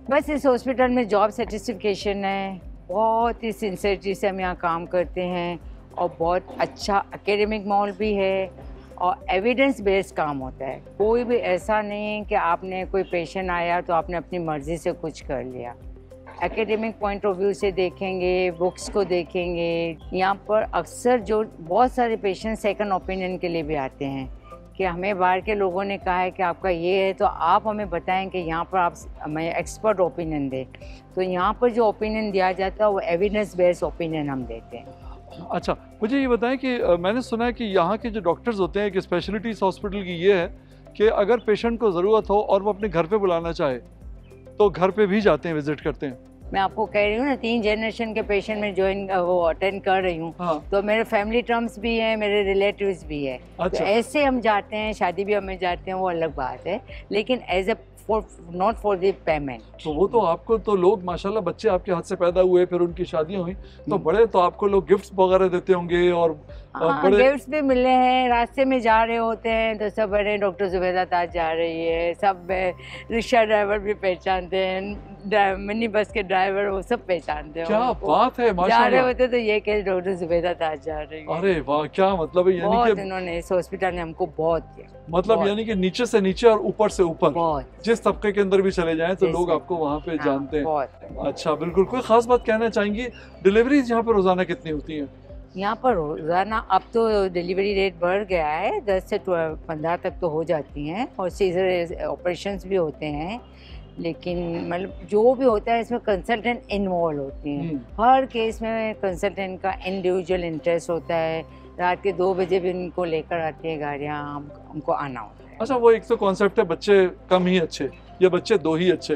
बस इस हॉस्पिटल में जॉब सेटिस्फिकेशन है, बहुत ही सिंसियरिटी से हम यहाँ काम करते हैं, और बहुत अच्छा एकेडमिक माहौल भी है, और एविडेंस बेस्ड काम होता है। कोई भी ऐसा नहीं है कि आपने कोई पेशेंट आया तो आपने अपनी मर्ज़ी से कुछ कर लिया। एकेडमिक पॉइंट ऑफ व्यू से देखेंगे, बुक्स को देखेंगे। यहाँ पर अक्सर जो बहुत सारे पेशेंट सेकंड ओपिनियन के लिए भी आते हैं कि हमें बाहर के लोगों ने कहा है कि आपका ये है, तो आप हमें बताएं कि यहाँ पर आप हमें एक्सपर्ट ओपिनियन दें। तो यहाँ पर जो ओपिनियन दिया जाता है वो एविडेंस बेस्ड ओपिनियन हम देते हैं। अच्छा, मुझे ये बताएं कि मैंने सुना है कि यहाँ के जो डॉक्टर्स होते हैं, एक स्पेशलिटी इस हॉस्पिटल की ये है कि अगर पेशेंट को ज़रूरत हो और वो अपने घर पे बुलाना चाहे तो घर पे भी जाते हैं, विजिट करते हैं। मैं आपको कह रही हूँ ना, 3 जनरेशन के पेशेंट में ज्वाइन वो अटेंड कर रही हूँ। हाँ। तो मेरे फैमिली टर्म्स भी हैं, मेरे रिलेटिव्स भी है। अच्छा। तो ऐसे हम जाते हैं, शादी ब्याह में जाते हैं, वो अलग बात है, लेकिन as a not for the payment. तो वो तो आपको तो लोग माशाल्लाह, बच्चे आपके हाथ से पैदा हुए, फिर उनकी शादियां हुई, तो बड़े तो आपको लोग गिफ्ट्स वगैरह देते होंगे। और हाँ, बड़े गिफ्ट्स भी मिले हैं। रास्ते में जा रहे होते हैं तो सब बड़े डॉक्टर जुबैदा ताज जा रही है, सब रिक्शा ड्राइवर भी पहचानते हैं, मिनी बस के ड्राइवर वो सब पहचानते हैं। क्या बात है जा रहे माशाल्लाह। होते तो ये कह डॉक्टर जुबैदा ताज जा रही है। अरे वाह, क्या मतलब है, यानी बहुत कि इन्होंने इस हॉस्पिटल ने हमको बहुत किया, मतलब बहुत। यानी कि नीचे से नीचे और ऊपर से ऊपर, बहुत जिस तबके के अंदर भी चले जाएं तो जैसे- लोग आपको वहाँ पे हाँ, जानते हैं। बहुत। अच्छा, बिल्कुल। कोई खास बात कहना चाहेंगी? डिलीवरीज यहाँ पे रोजाना कितनी होती हैं? यहाँ पर रोजाना अब तो डिलीवरी रेट बढ़ गया है, 10 से 15 तक तो हो जाती हैं, और सीजर ऑपरेशंस भी होते हैं। लेकिन मतलब जो भी होता है इसमें कंसल्टेंट इन्वॉल्व होती हैं। हर केस में कंसल्टेंट का इंडिविजुअल इंटरेस्ट होता है। रात के 2 बजे भी उनको लेकर आती है गाड़ियाँ, हमको आना होता है। अच्छा, वो एक तो कॉन्सेप्ट है बच्चे कम ही अच्छे या बच्चे 2 ही अच्छे,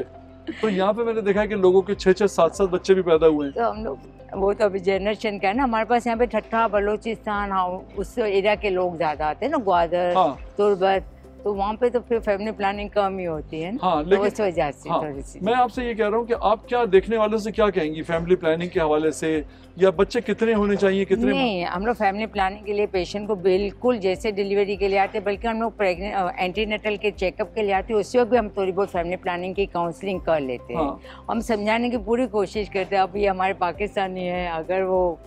तो यहाँ पे मैंने देखा है कि लोगों के 6-6, 7-7 बच्चे भी पैदा हुए हैं। तो हम लोग, वो तो अभी जनरेशन का है ना, हमारे पास यहाँ पे ठट्ठा, बलूचिस्तान, हाँ, उस एरिया के लोग ज़्यादा आते हैं ना, ग्वादर, हाँ तुर्बत, तो वहाँ पे तो फिर फैमिली प्लानिंग कम ही होती है ना। हाँ, तो लेकिन उस वजह से हाँ, थोड़ी सी। मैं आपसे ये कह रहा हूँ कि आप क्या देखने वालों से क्या कहेंगी फैमिली प्लानिंग के हवाले से, या बच्चे कितने होने चाहिए, कितने? नहीं, हम लोग फैमिली प्लानिंग के लिए पेशेंट को बिल्कुल जैसे डिलीवरी के लिए आते हैं, बल्कि हम लोग प्रेगनेंट एंटीनेटल के चेकअप के लिए आते हैं, उसी वक्त भी हम थोड़ी बहुत फैमिली प्लानिंग की काउंसलिंग कर लेते हैं। हाँ। हम समझाने की पूरी कोशिश करते हैं। अब ये हमारे पाकिस्तानी है, अगर वो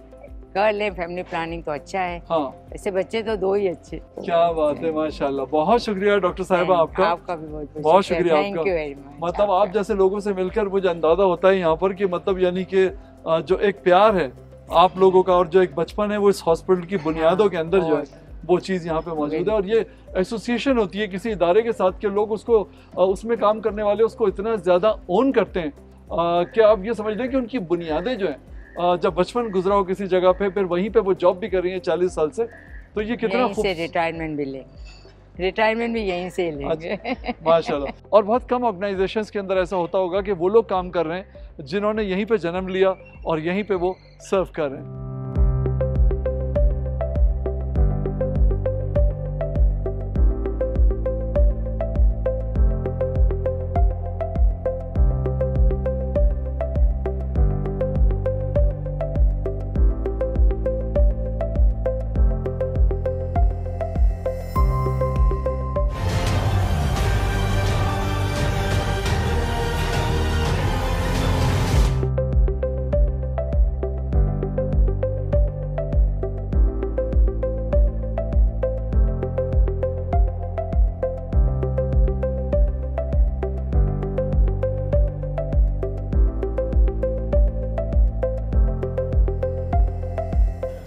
कर लें फैमिली प्लानिंग तो अच्छा है। हाँ, ऐसे बच्चे तो 2 ही अच्छे। क्या बात है माशाल्लाह। बहुत शुक्रिया डॉक्टर साहिबा आपका। आपका भी बहुत बहुत शुक्रिया थैंक आपका। You very much. मतलब आप जैसे लोगों से मिलकर मुझे अंदाजा होता है यहाँ पर कि मतलब यानी कि जो एक प्यार है आप लोगों का और जो एक बचपन है वो इस हॉस्पिटल की बुनियादों के अंदर जो है वो चीज़ यहाँ पे मौजूद है। और ये एसोसिएशन होती है किसी इदारे के साथ के लोग उसको उसमें काम करने वाले उसको इतना ज़्यादा ओन करते हैं कि आप ये समझ लें कि उनकी बुनियादें जो हैं जब बचपन गुजरा हो किसी जगह पे, फिर वहीं पे वो जॉब भी कर रही हैं 40 साल से, तो ये कितना यहीं से रिटायरमेंट भी लेंगे, रिटायरमेंट भी यहीं से लेंगे। माशाल्लाह। और बहुत कम ऑर्गेनाइजेशंस के अंदर ऐसा होता होगा कि वो लोग काम कर रहे हैं जिन्होंने यहीं पे जन्म लिया और यहीं पे वो सर्व कर रहे हैं।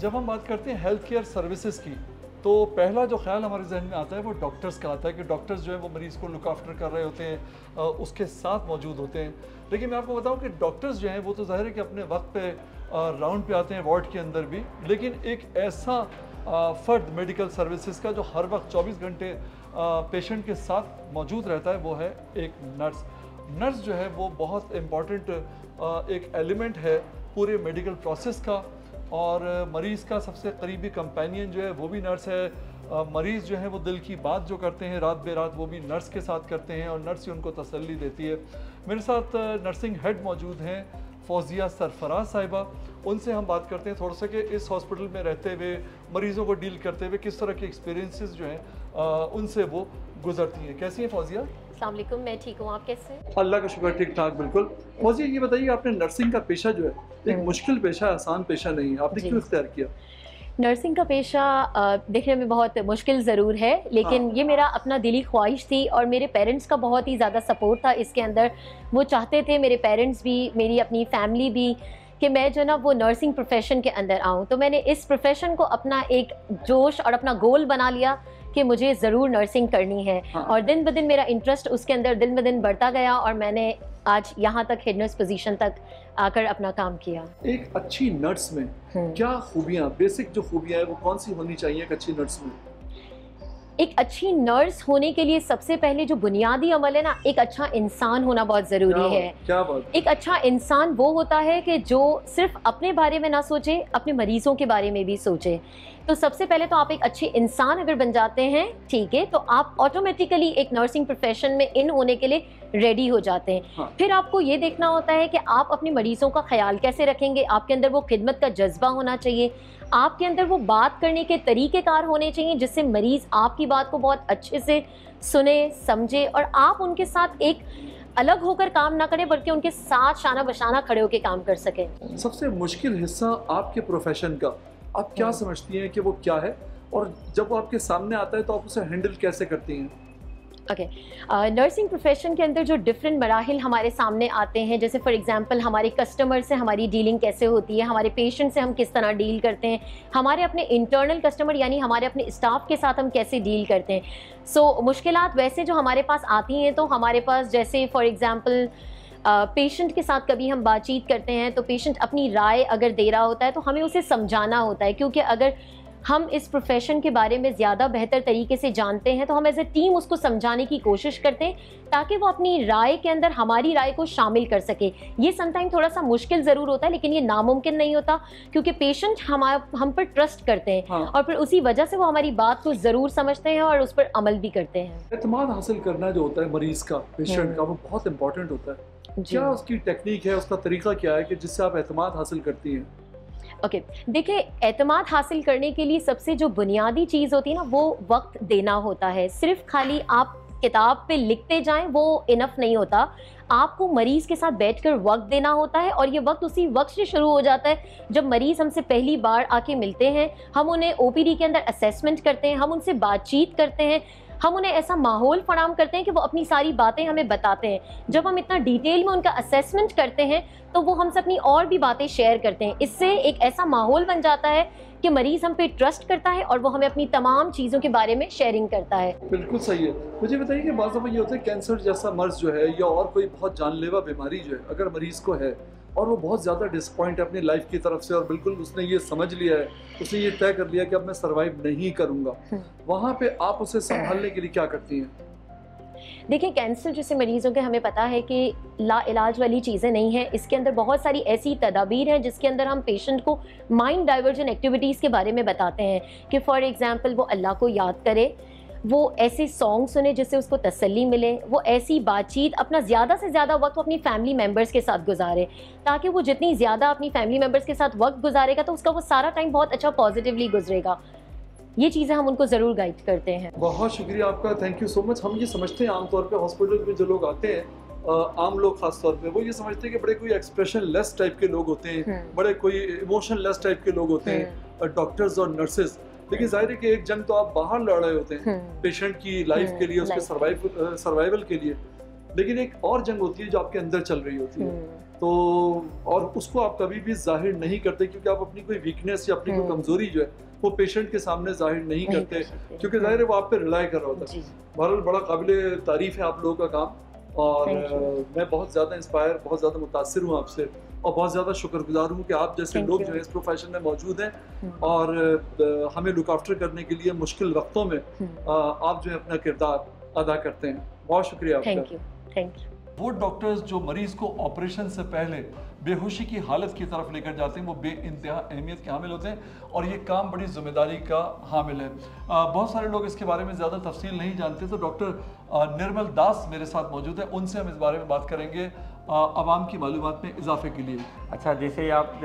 जब हम बात करते हैं हेल्थ केयर सर्विसेज की, तो पहला जो ख्याल हमारे जहन में आता है वो डॉक्टर्स का आता है कि डॉक्टर्स जो है वो मरीज़ को लुक आफ्टर कर रहे होते हैं, उसके साथ मौजूद होते हैं। लेकिन मैं आपको बताऊं कि डॉक्टर्स जो हैं वो तो ज़ाहिर है कि अपने वक्त पे राउंड पे आते हैं वार्ड के अंदर भी, लेकिन एक ऐसा फ़र्द मेडिकल सर्विसेज का जो हर वक्त 24 घंटे पेशेंट के साथ मौजूद रहता है वो है एक नर्स। नर्स जो है वो बहुत इम्पॉर्टेंट एक एलिमेंट है पूरे मेडिकल प्रोसेस का, और मरीज़ का सबसे करीबी कंपेनियन जो है वो भी नर्स है। मरीज़ जो है वो दिल की बात जो करते हैं रात बेरात वो भी नर्स के साथ करते हैं, और नर्स ही उनको तसल्ली देती है। मेरे साथ नर्सिंग हेड मौजूद हैं फौजिया सरफराज साहिबा, उनसे हम बात करते हैं थोड़ा सा कि इस हॉस्पिटल में रहते हुए मरीज़ों को डील करते हुए किस तरह के एक्सपीरियंसेस जो हैं उनसे वो गुजरती हैं। कैसी हैं फौजिया? अस्सलाम वालेकुम, मैं ठीक हूँ, आप कैसे हैं? अल्लाह का शुक्र, ठीक ठाक बिल्कुल। फौजिया ये बताइए, आपने नर्सिंग का पेशा जो है एक मुश्किल पेशा है, आसान पेशा नहीं है, आपने क्यों इख्तियार किया? नर्सिंग का पेशा देखने में बहुत मुश्किल ज़रूर है, लेकिन ये मेरा अपना दिली ख्वाहिश थी और मेरे पेरेंट्स का बहुत ही ज़्यादा सपोर्ट था इसके अंदर। वो चाहते थे, मेरे पेरेंट्स भी, मेरी अपनी फैमिली भी, कि मैं जो ना वो नर्सिंग प्रोफेशन के अंदर आऊँ। तो मैंने इस प्रोफेशन को अपना एक जोश और अपना गोल बना लिया कि मुझे ज़रूर नर्सिंग करनी है। और दिन ब दिन मेरा इंटरेस्ट उसके अंदर दिन ब दिन बढ़ता गया और मैंने आज यहाँ तक हेड नर्स पोजीशन तक आकर अपना काम किया। एक अच्छी नर्स में क्या खूबियाँ, बेसिक जो खूबियाँ हैं वो कौन सी होनी चाहिए एक अच्छी नर्स में? एक अच्छी नर्स होने के लिए सबसे पहले जो बुनियादी अमल है ना, एक अच्छा इंसान होना बहुत ज़रूरी है। क्या बात? एक अच्छा इंसान वो होता है कि जो सिर्फ अपने बारे में ना सोचे, अपने मरीज़ों के बारे में भी सोचे। तो सबसे पहले तो आप एक अच्छे इंसान अगर बन जाते हैं, ठीक है, तो आप ऑटोमेटिकली एक नर्सिंग प्रोफेशन में इन होने के लिए रेडी हो जाते हैं। हाँ। फिर आपको ये देखना होता है कि आप अपने मरीज़ों का ख्याल कैसे रखेंगे। आपके अंदर वो खिदमत का जज्बा होना चाहिए, आपके अंदर वो बात करने के तरीक़ेकार होने चाहिए जिससे मरीज़ आपकी बात को बहुत अच्छे से सुने, समझे, और आप उनके साथ एक अलग होकर काम ना करें बल्कि उनके साथ शाना बशाना खड़े होकर काम कर सकें। सबसे मुश्किल हिस्सा आपके प्रोफेशन का आप क्या समझती हैं कि वो क्या है, और जब वो आपके सामने आता है तो आप उसे हैंडल कैसे करती हैं? ओके, नर्सिंग प्रोफेशन के अंदर जो डिफरेंट मराहिल हमारे सामने आते हैं, जैसे फॉर एग्जांपल हमारे कस्टमर से हमारी डीलिंग कैसे होती है, हमारे पेशेंट से हम किस तरह डील करते हैं, हमारे अपने इंटरनल कस्टमर यानी हमारे अपने स्टाफ के साथ हम कैसे डील करते हैं। सो मुश्किलात वैसे जो हमारे पास आती हैं, तो हमारे पास जैसे फॉर एग्जांपल पेशेंट के साथ कभी हम बातचीत करते हैं तो पेशेंट अपनी राय अगर दे रहा होता है तो हमें उसे समझाना होता है, क्योंकि अगर हम इस प्रोफेशन के बारे में ज़्यादा बेहतर तरीके से जानते हैं तो हम एज ए टीम उसको समझाने की कोशिश करते हैं ताकि वो अपनी राय के अंदर हमारी राय को शामिल कर सके। ये समटाइम थोड़ा सा मुश्किल ज़रूर होता है, लेकिन ये नामुमकिन नहीं होता, क्योंकि पेशेंट हम पर ट्रस्ट करते हैं। हाँ। और फिर उसी वजह से वो हमारी बात को ज़रूर समझते हैं और उस पर अमल भी करते हैं। एतमाद हासिल करना जो होता है मरीज़ का, पेशेंट का, वो बहुत इंपॉर्टेंट होता है। क्या उसकी टेक्निक है, उसका तरीका क्या है कि जिससे आप एतमाद हासिल करती हैं? ओके, देखिए, एतमाद हासिल करने के लिए सबसे जो बुनियादी चीज़ होती है ना, वो वक्त देना होता है। सिर्फ खाली आप किताब पे लिखते जाएं वो इनफ नहीं होता, आपको मरीज़ के साथ बैठकर वक्त देना होता है, और ये वक्त उसी वक्त से शुरू हो जाता है जब मरीज़ हमसे पहली बार आके मिलते हैं। हम उन्हें ओपीडी के अंदर असेसमेंट करते हैं, हम उनसे बातचीत करते हैं, हम उन्हें ऐसा माहौल फराहम करते हैं कि वो अपनी सारी बातें हमें बताते हैं। जब हम इतना डिटेल में उनका असेसमेंट करते हैं तो वो हमसे अपनी और भी बातें शेयर करते हैं। इससे एक ऐसा माहौल बन जाता है कि मरीज़ हम पे ट्रस्ट करता है और वो हमें अपनी तमाम चीज़ों के बारे में शेयरिंग करता है। बिल्कुल सही है। मुझे बताइए कि बाज़ दफ़ा ये होता है कैंसर जैसा मर्ज जो है या और कोई बहुत जानलेवा बीमारी जो है अगर मरीज़ को है और वो बहुत ज़्यादा डिसपॉइंट है अपनी लाइफ की तरफ से, और बिल्कुल उसने ये समझ लिया है, उसने ये तय कर लिया कि अब मैं सर्वाइव नहीं करूँगा, वहाँ पे आप उसे संभालने के लिए क्या करती हैं? देखिए, कैंसर जैसे मरीज़ों के हमें पता है कि लाइलाज वाली चीज़ें नहीं हैं। इसके अंदर बहुत सारी ऐसी तदाबीर हैं जिसके अंदर हम पेशेंट को माइंड डाइवर्जन एक्टिविटीज़ के बारे में बताते हैं कि फॉर एग्ज़ाम्पल वो अल्लाह को याद करे, वो ऐसे सॉन्ग सुने जिससे उसको तसल्ली मिले, वो ऐसी बातचीत, अपना ज़्यादा से ज़्यादा वक्त वो अपनी फैमिली मेम्बर्स के साथ गुजारे, ताकि वो जितनी ज़्यादा अपनी फैमिली मेम्बर्स के साथ वक्त गुजारेगा तो उसका वो सारा टाइम बहुत अच्छा पॉजिटिवली गुजरेगा। ये चीज़ें हम उनको ज़रूर गाइड करते हैं। बहुत शुक्रिया आपका, थैंक यू सो मच। हम ये समझते हैं आमतौर पे हॉस्पिटल में जो लोग आते हैं, आम लोग खास तौर पे, वो ये समझते हैं कि बड़े कोई एक्सप्रेशन लेस टाइप के लोग होते हैं, बड़े कोई इमोशन लेस टाइप के लोग होते हैं डॉक्टर्स और नर्सेज। लेकिन जाहिर है कि एक जंग तो आप बाहर लड़ रहे होते हैं पेशेंट की लाइफ के लिए, उसके सर्वाइवल के लिए, लेकिन एक और जंग होती है जो आपके अंदर चल रही होती है। तो और उसको आप कभी भी जाहिर नहीं करते, क्योंकि आप अपनी कोई वीकनेस या अपनी कोई कमजोरी जो है वो पेशेंट के सामने जाहिर नहीं करते, क्योंकि जाहिर है वो आप पे रिलाई कर रहा होता है। बहरहाल बड़ा काबिल तारीफ है आप लोगों का काम, और मैं बहुत ज़्यादा इंस्पायर, बहुत ज़्यादा मुतासिर हूँ आपसे, और बहुत ज़्यादा शुक्रगुजार हूँ कि आप जैसे लोग जो है इस प्रोफेशन में मौजूद हैं और हमें लुक आफ्टर करने के लिए मुश्किल वक्तों में आप जो है अपना किरदार अदा करते हैं। बहुत शुक्रिया आपका। Thank you. वो डॉक्टर्स जो मरीज को ऑपरेशन से पहले बेहोशी की हालत की तरफ लेकर जाते हैं वो बेइंतहा अहमियत के हामिल होते हैं, और ये काम बड़ी जिम्मेदारी का हामिल है। बहुत सारे लोग इसके बारे में ज़्यादा तफसील नहीं जानते, तो डॉक्टर निर्मल दास मेरे साथ मौजूद है, उनसे हम इस बारे में बात करेंगे आवाम की मालूमात में इजाफे के लिए। अच्छा, जैसे आप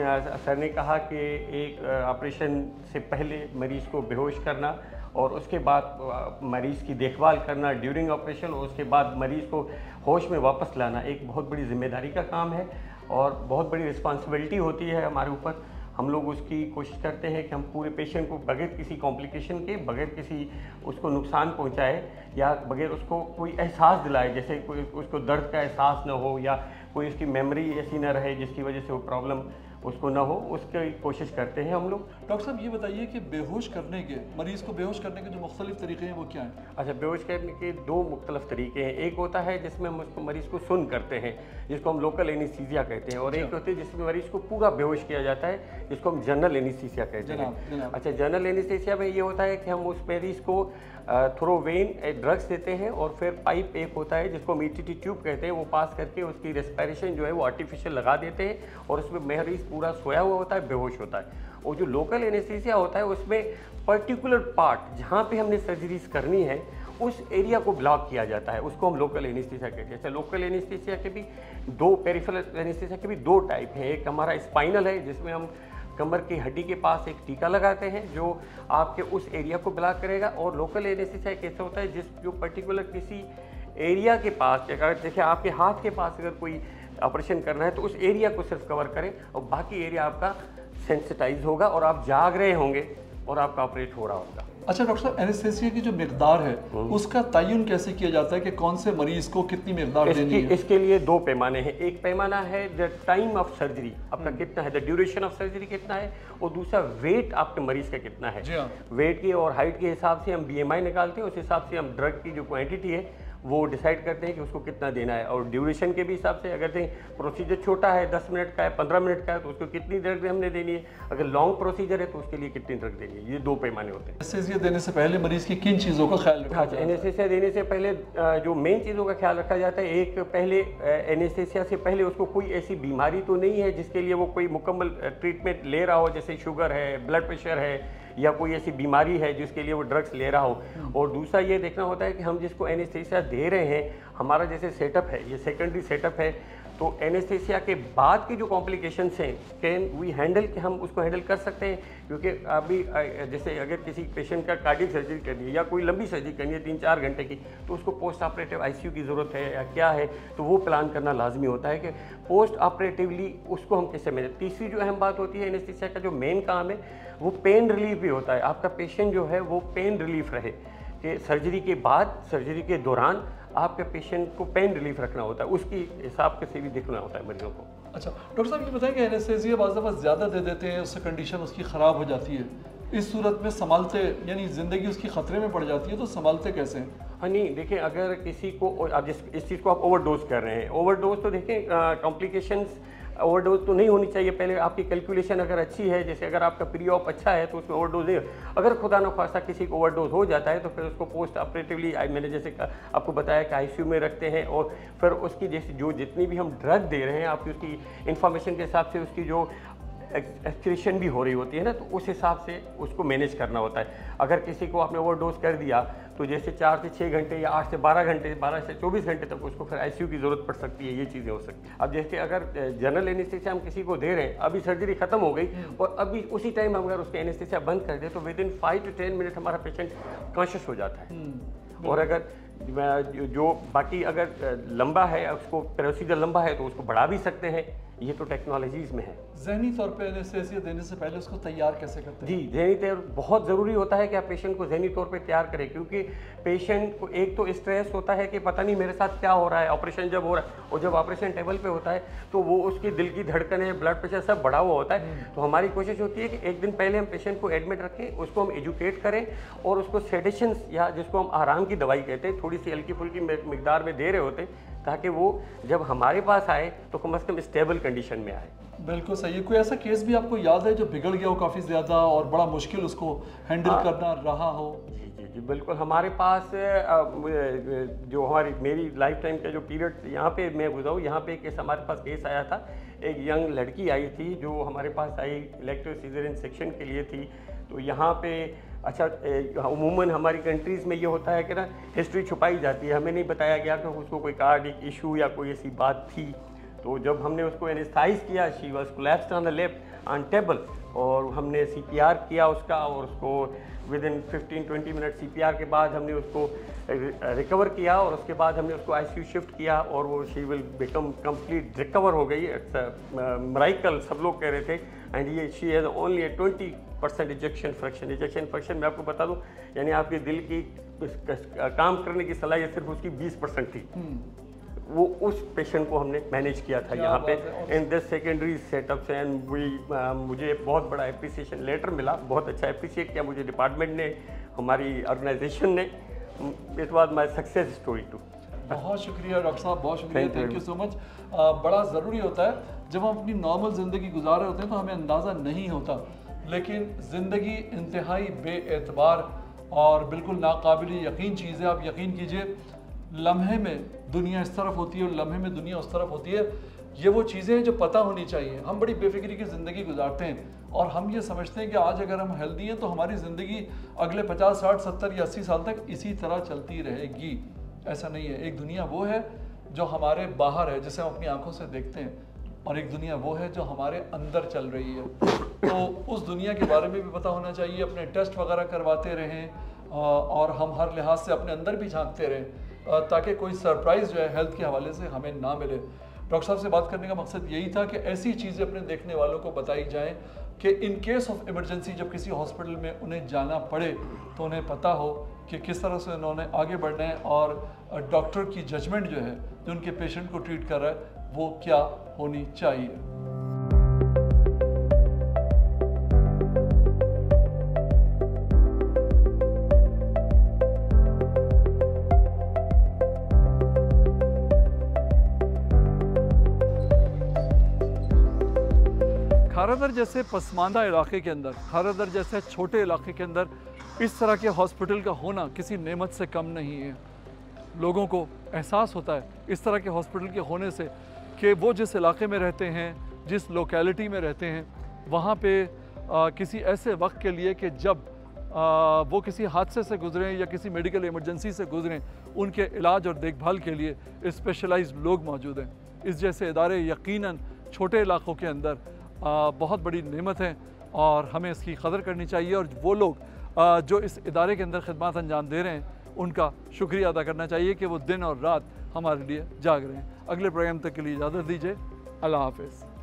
सर ने कहा कि एक ऑपरेशन से पहले मरीज़ को बेहोश करना और उसके बाद मरीज़ की देखभाल करना ड्यूरिंग ऑपरेशन, और उसके बाद मरीज़ को होश में वापस लाना एक बहुत बड़ी जिम्मेदारी का काम है और बहुत बड़ी रिस्पॉन्सिबिलिटी होती है हमारे ऊपर। हम लोग उसकी कोशिश करते हैं कि हम पूरे पेशेंट को बगैर किसी कॉम्प्लिकेशन के, बगैर किसी उसको नुकसान पहुंचाए या बगैर उसको कोई एहसास दिलाए, जैसे कोई उसको दर्द का एहसास ना हो या कोई उसकी मेमोरी ऐसी ना रहे जिसकी वजह से वो प्रॉब्लम उसको ना हो, उसकी कोशिश करते हैं हम लोग। डॉक्टर साहब ये बताइए कि बेहोश करने के, मरीज़ को बेहोश करने के जो मुख्तलिफ तरीके हैं वो क्या हैं? अच्छा, बेहोश करने के दो मुख्तलिफ तरीके हैं। एक होता है जिसमें हम उसको मरीज़ को सुन करते हैं, जिसको हम लोकल एनेस्थीसिया कहते हैं, और एक होती है जिसमें मरीज़ को पूरा बेहोश किया जाता है, जिसको हम जनरल एनेस्थीसिया कहते हैं। अच्छा, जनरल एनेस्थीसिया में ये होता है कि हम उस मरीज़ को थ्रू वेन ड्रग्स देते हैं, और फिर पाइप एक होता है जिसको हम ETT ट्यूब कहते हैं, वो पास करके उसकी रेस्पिरेशन जो है वो आर्टिफिशियल लगा देते हैं, और उसमें मरीज़ पूरा सोया हुआ होता है, बेहोश होता है। और जो लोकल एनेस्थीसिया होता है उसमें पर्टिकुलर पार्ट जहाँ पे हमने सर्जरीज करनी है उस एरिया को ब्लॉक किया जाता है, उसको हम लोकल एनेस्थीसिया कहते हैं। अच्छा, लोकल एनेस्थीसिया के भी दो, पेरिफेरल एनेस्थीसिया के भी दो टाइप हैं। एक हमारा स्पाइनल है जिसमें हम कमर की हड्डी के पास एक टीका लगाते हैं जो आपके उस एरिया को ब्लॉक करेगा, और लोकल एनेस्थीसिया कैसे होता है जो पर्टिकुलर किसी एरिया के पास, अगर देखिए आपके हाथ के पास अगर कोई ऑपरेशन करना है तो उस एरिया को सिर्फ कवर करें और बाकी एरिया आपका सेंसिटाइज होगा और आप जाग रहे होंगे और आपका ऑपरेट हो रहा होगा। अच्छा डॉक्टर साहब, एनेस्थीसिया की जो मिकदार है उसका तयन कैसे किया जाता है कि कौन से मरीज को कितनी मिकदार देनी है? इसके लिए दो पैमाने हैं। एक पैमाना है द टाइम ऑफ सर्जरी, आपका कितना है, द ड्यूरेशन ऑफ सर्जरी कितना है, और दूसरा वेट आपके मरीज का कितना है। वेट की और हाइट के हिसाब से हम BMI निकालते हैं, उस हिसाब से हम ड्रग की जो क्वांटिटी है वो डिसाइड करते हैं कि उसको कितना देना है। और ड्यूरेशन के भी हिसाब से, अगर दें प्रोसीजर छोटा है 10 मिनट का है 15 मिनट का है तो उसको कितनी ड्रग हमने देनी है, अगर लॉन्ग प्रोसीजर है तो उसके लिए कितनी ड्रग देनी है। ये दो पैमाने होते हैं। एनेस्थीसिया देने से पहले मरीज की किन चीज़ों का ख्याल रखा जाता है? एनेस्थीसिया देने से पहले जो मेन चीज़ों का ख्याल रखा जाता है, एक पहले एनेस्थीसिया से पहले उसको कोई ऐसी बीमारी तो नहीं है जिसके लिए वो कोई मुकम्मल ट्रीटमेंट ले रहा हो, जैसे शुगर है, ब्लड प्रेशर है या कोई ऐसी बीमारी है जिसके लिए वो ड्रग्स ले रहा हो। और दूसरा ये देखना होता है कि हम जिसको एनेस्थीसिया दे रहे हैं, हमारा जैसे सेटअप है, ये सेकेंडरी सेटअप है, तो एनेस्थीसिया के बाद की जो कॉम्प्लिकेशंस हैं कैन वी हैंडल, कि हम उसको हैंडल कर सकते हैं। क्योंकि अभी जैसे अगर किसी पेशेंट का कार्डियक सर्जरी करनी है या कोई लंबी सर्जरी करनी है 3-4 घंटे की, तो उसको पोस्ट ऑपरेटिव ICU की ज़रूरत है या क्या है, तो वो प्लान करना लाजमी होता है कि पोस्ट ऑपरेटिवली उसको हम कैसे मैनेज। तीसरी जो अहम बात होती है एनेस्थीसिया का जो मेन काम है वो पेन रिलीफ भी होता है। आपका पेशेंट जो है वो पेन रिलीफ रहे, कि सर्जरी के बाद, सर्जरी के दौरान आपके पेशेंट को पेन रिलीफ रखना होता है, उसकी हिसाब से भी देखना होता है मरीजों को। अच्छा डॉक्टर साहब, ये बताएं कि एनेस्थीसिया बाज़ दफ़ा ज़्यादा दे देते हैं, उससे कंडीशन उसकी ख़राब हो जाती है, इस सूरत में संभालते, यानी ज़िंदगी उसकी ख़तरे में पड़ जाती है, तो संभालते कैसे हैं? हाँ नहीं, देखिए अगर किसी को अब इस चीज़ को आप ओवरडोज कर रहे हैं, ओवरडोज तो देखें कॉम्प्लिकेशंस, ओवरडोज तो नहीं होनी चाहिए। पहले आपकी कैलकुलेशन अगर अच्छी है, जैसे अगर आपका प्री ऑप अच्छा है तो उसमें ओवरडोज नहीं। अगर खुदा न खास्ता किसी को ओवरडोज हो जाता है तो फिर उसको पोस्ट ऑपरेटिवली, मैंने जैसे आपको बताया कि ICU में रखते हैं, और फिर उसकी जैसे जो जितनी भी हम ड्रग दे रहे हैं आपकी उसकी इन्फॉर्मेशन के हिसाब से उसकी जो एक्सक्रीशन भी हो रही होती है ना, तो उस हिसाब से उसको मैनेज करना होता है। अगर किसी को आपने ओवरडोज कर दिया तो जैसे 4 से 6 घंटे या 8 से 12 घंटे, 12 से 24 घंटे तक उसको फिर ICU की ज़रूरत पड़ सकती है। ये चीज़ें हो सकती हैं। अब जैसे अगर जनरल एनेस्थीसिया हम किसी को दे रहे हैं, अभी सर्जरी खत्म हो गई और अभी उसी टाइम अगर उसके एनेस्थीसिया बंद कर दे तो विदिन 5 to 10 मिनट हमारा पेशेंट कॉन्शियस हो जाता है। और अगर जो बाकी अगर लंबा है, उसको प्रोसीजर लंबा है तो उसको बढ़ा भी सकते हैं ये तो टेक्नोलॉजीज़ में है। ज़हनी तौर पे एनेस्थीसिया देने से पहले उसको तैयार कैसे करते हैं? जी, ज़हनी तौर बहुत ज़रूरी होता है कि आप पेशेंट को ज़हनी तौर पे तैयार करें, क्योंकि पेशेंट को एक तो स्ट्रेस होता है कि पता नहीं मेरे साथ क्या हो रहा है, ऑपरेशन जब हो रहा है, और जब ऑपरेशन टेबल पे होता है तो वो उसकी दिल की धड़कनें, ब्लड प्रेशर सब बढ़ा हुआ होता है। तो हमारी कोशिश होती है कि एक दिन पहले हम पेशेंट को एडमिट रखें, उसको हम एजुकेट करें और उसको सेडेशंस या जिसको हम आराम की दवाई कहते हैं थोड़ी सी हल्की फुल्की मिकदार में दे रहे होते हैं, ताकि वो जब हमारे पास आए तो कम से कम स्टेबल कंडीशन में आए। बिल्कुल सही है। कोई ऐसा केस भी आपको याद है जो बिगड़ गया हो काफ़ी ज़्यादा और बड़ा मुश्किल उसको हैंडल करना रहा हो? जी जी जी बिल्कुल। हमारे पास जो मेरी लाइफ टाइम का जो पीरियड यहाँ पे मैं गुजरा हूँ, यहाँ पे एक केस हमारे पास केस आया था। एक यंग लड़की आई थी जो हमारे पास आई इलेक्ट्रो सीजरियन सेक्शन के लिए थी। तो यहाँ पे अच्छा उमूमन हमारी कंट्रीज़ में ये होता है कि ना हिस्ट्री छुपाई जाती है, हमें नहीं बताया गया कि उसको कोई कार्डिक इशू या कोई ऐसी बात थी। तो जब हमने उसको एनेस्थाइज किया, she was collapsed on the left on table, और हमने CPR किया उसका, और उसको विद इन 15-20 मिनट CPR के बाद हमने उसको रिकवर किया, और उसके बाद हमने उसको ICU शिफ्ट किया, और वो she will become complete recover हो गई। इट्स मिरेकल सब लोग कह रहे थे। एंड ये she has only A 20% ejection fraction. Ejection fraction मैं आपको बता दूं, यानी आपके दिल की काम करने की सलाहियत सिर्फ उसकी 20% थी। वो उस पेशेंट को हमने मैनेज किया था यहाँ पे in this secondary setups. And मुझे बहुत बड़ा एप्रिसिएशन लेटर मिला, बहुत अच्छा एप्रिसिएट किया मुझे डिपार्टमेंट ने, हमारी ऑर्गेनाइजेशन ने। It was my success story too. बहुत शुक्रिया डॉक्टर साहब, बहुत शुक्रिया, थैंक यू सो मच। बड़ा ज़रूरी होता है जब हम अपनी नॉर्मल ज़िंदगी गुजार रहे होते हैं तो हमें अंदाज़ा नहीं होता, लेकिन ज़िंदगी इंतहाई बेएतबार और बिल्कुल नाकाबिल यकीन चीज़ है। आप यकीन कीजिए, लम्हे में दुनिया इस तरफ होती है और लम्हे में दुनिया उस तरफ होती है। ये वो चीज़ें हैं जो पता होनी चाहिए। हम बड़ी बेफिक्री की ज़िंदगी गुजारते हैं और हम ये समझते हैं कि आज अगर हम हेल्दी हैं तो हमारी ज़िंदगी अगले 50, 60, 70 या 80 साल तक इसी तरह चलती रहेगी। ऐसा नहीं है। एक दुनिया वो है जो हमारे बाहर है, जिसे हम अपनी आंखों से देखते हैं, और एक दुनिया वो है जो हमारे अंदर चल रही है। तो उस दुनिया के बारे में भी पता होना चाहिए। अपने टेस्ट वगैरह करवाते रहें और हम हर लिहाज से अपने अंदर भी झांकते रहें ताकि कोई सरप्राइज़ जो है हेल्थ के हवाले से हमें ना मिले। डॉक्टर साहब से बात करने का मकसद यही था कि ऐसी चीज़ें अपने देखने वालों को बताई जाएं कि इन केस ऑफ इमरजेंसी जब किसी हॉस्पिटल में उन्हें जाना पड़े तो उन्हें पता हो कि किस तरह से उन्होंने आगे बढ़ना है, और डॉक्टर की जजमेंट जो है जो उनके पेशेंट को ट्रीट कर रहा है वो क्या होनी चाहिए। खारदर जैसे पसमानदा इलाके के अंदर, खारदर जैसे छोटे इलाके के अंदर इस तरह के हॉस्पिटल का होना किसी नेमत से कम नहीं है। लोगों को एहसास होता है इस तरह के हॉस्पिटल के होने से कि वो जिस इलाके में रहते हैं, जिस लोकेलिटी में रहते हैं, वहाँ पे किसी ऐसे वक्त के लिए कि जब वो किसी हादसे से गुजरें या किसी मेडिकल इमरजेंसी से गुजरें, उनके इलाज और देखभाल के लिए स्पेशलाइज्ड लोग मौजूद हैं। इस जैसे इदारे यकीनन छोटे इलाकों के अंदर बहुत बड़ी नेमत है और हमें इसकी कदर करनी चाहिए, और वो लोग जो इस इदारे के अंदर खिदमत अंजाम दे रहे हैं उनका शुक्रिया अदा करना चाहिए कि वो दिन और रात हमारे लिए जाग रहे हैं। अगले प्रोग्राम तक के लिए इजाज़त दीजिए। अल्लाह हाफ़िज़।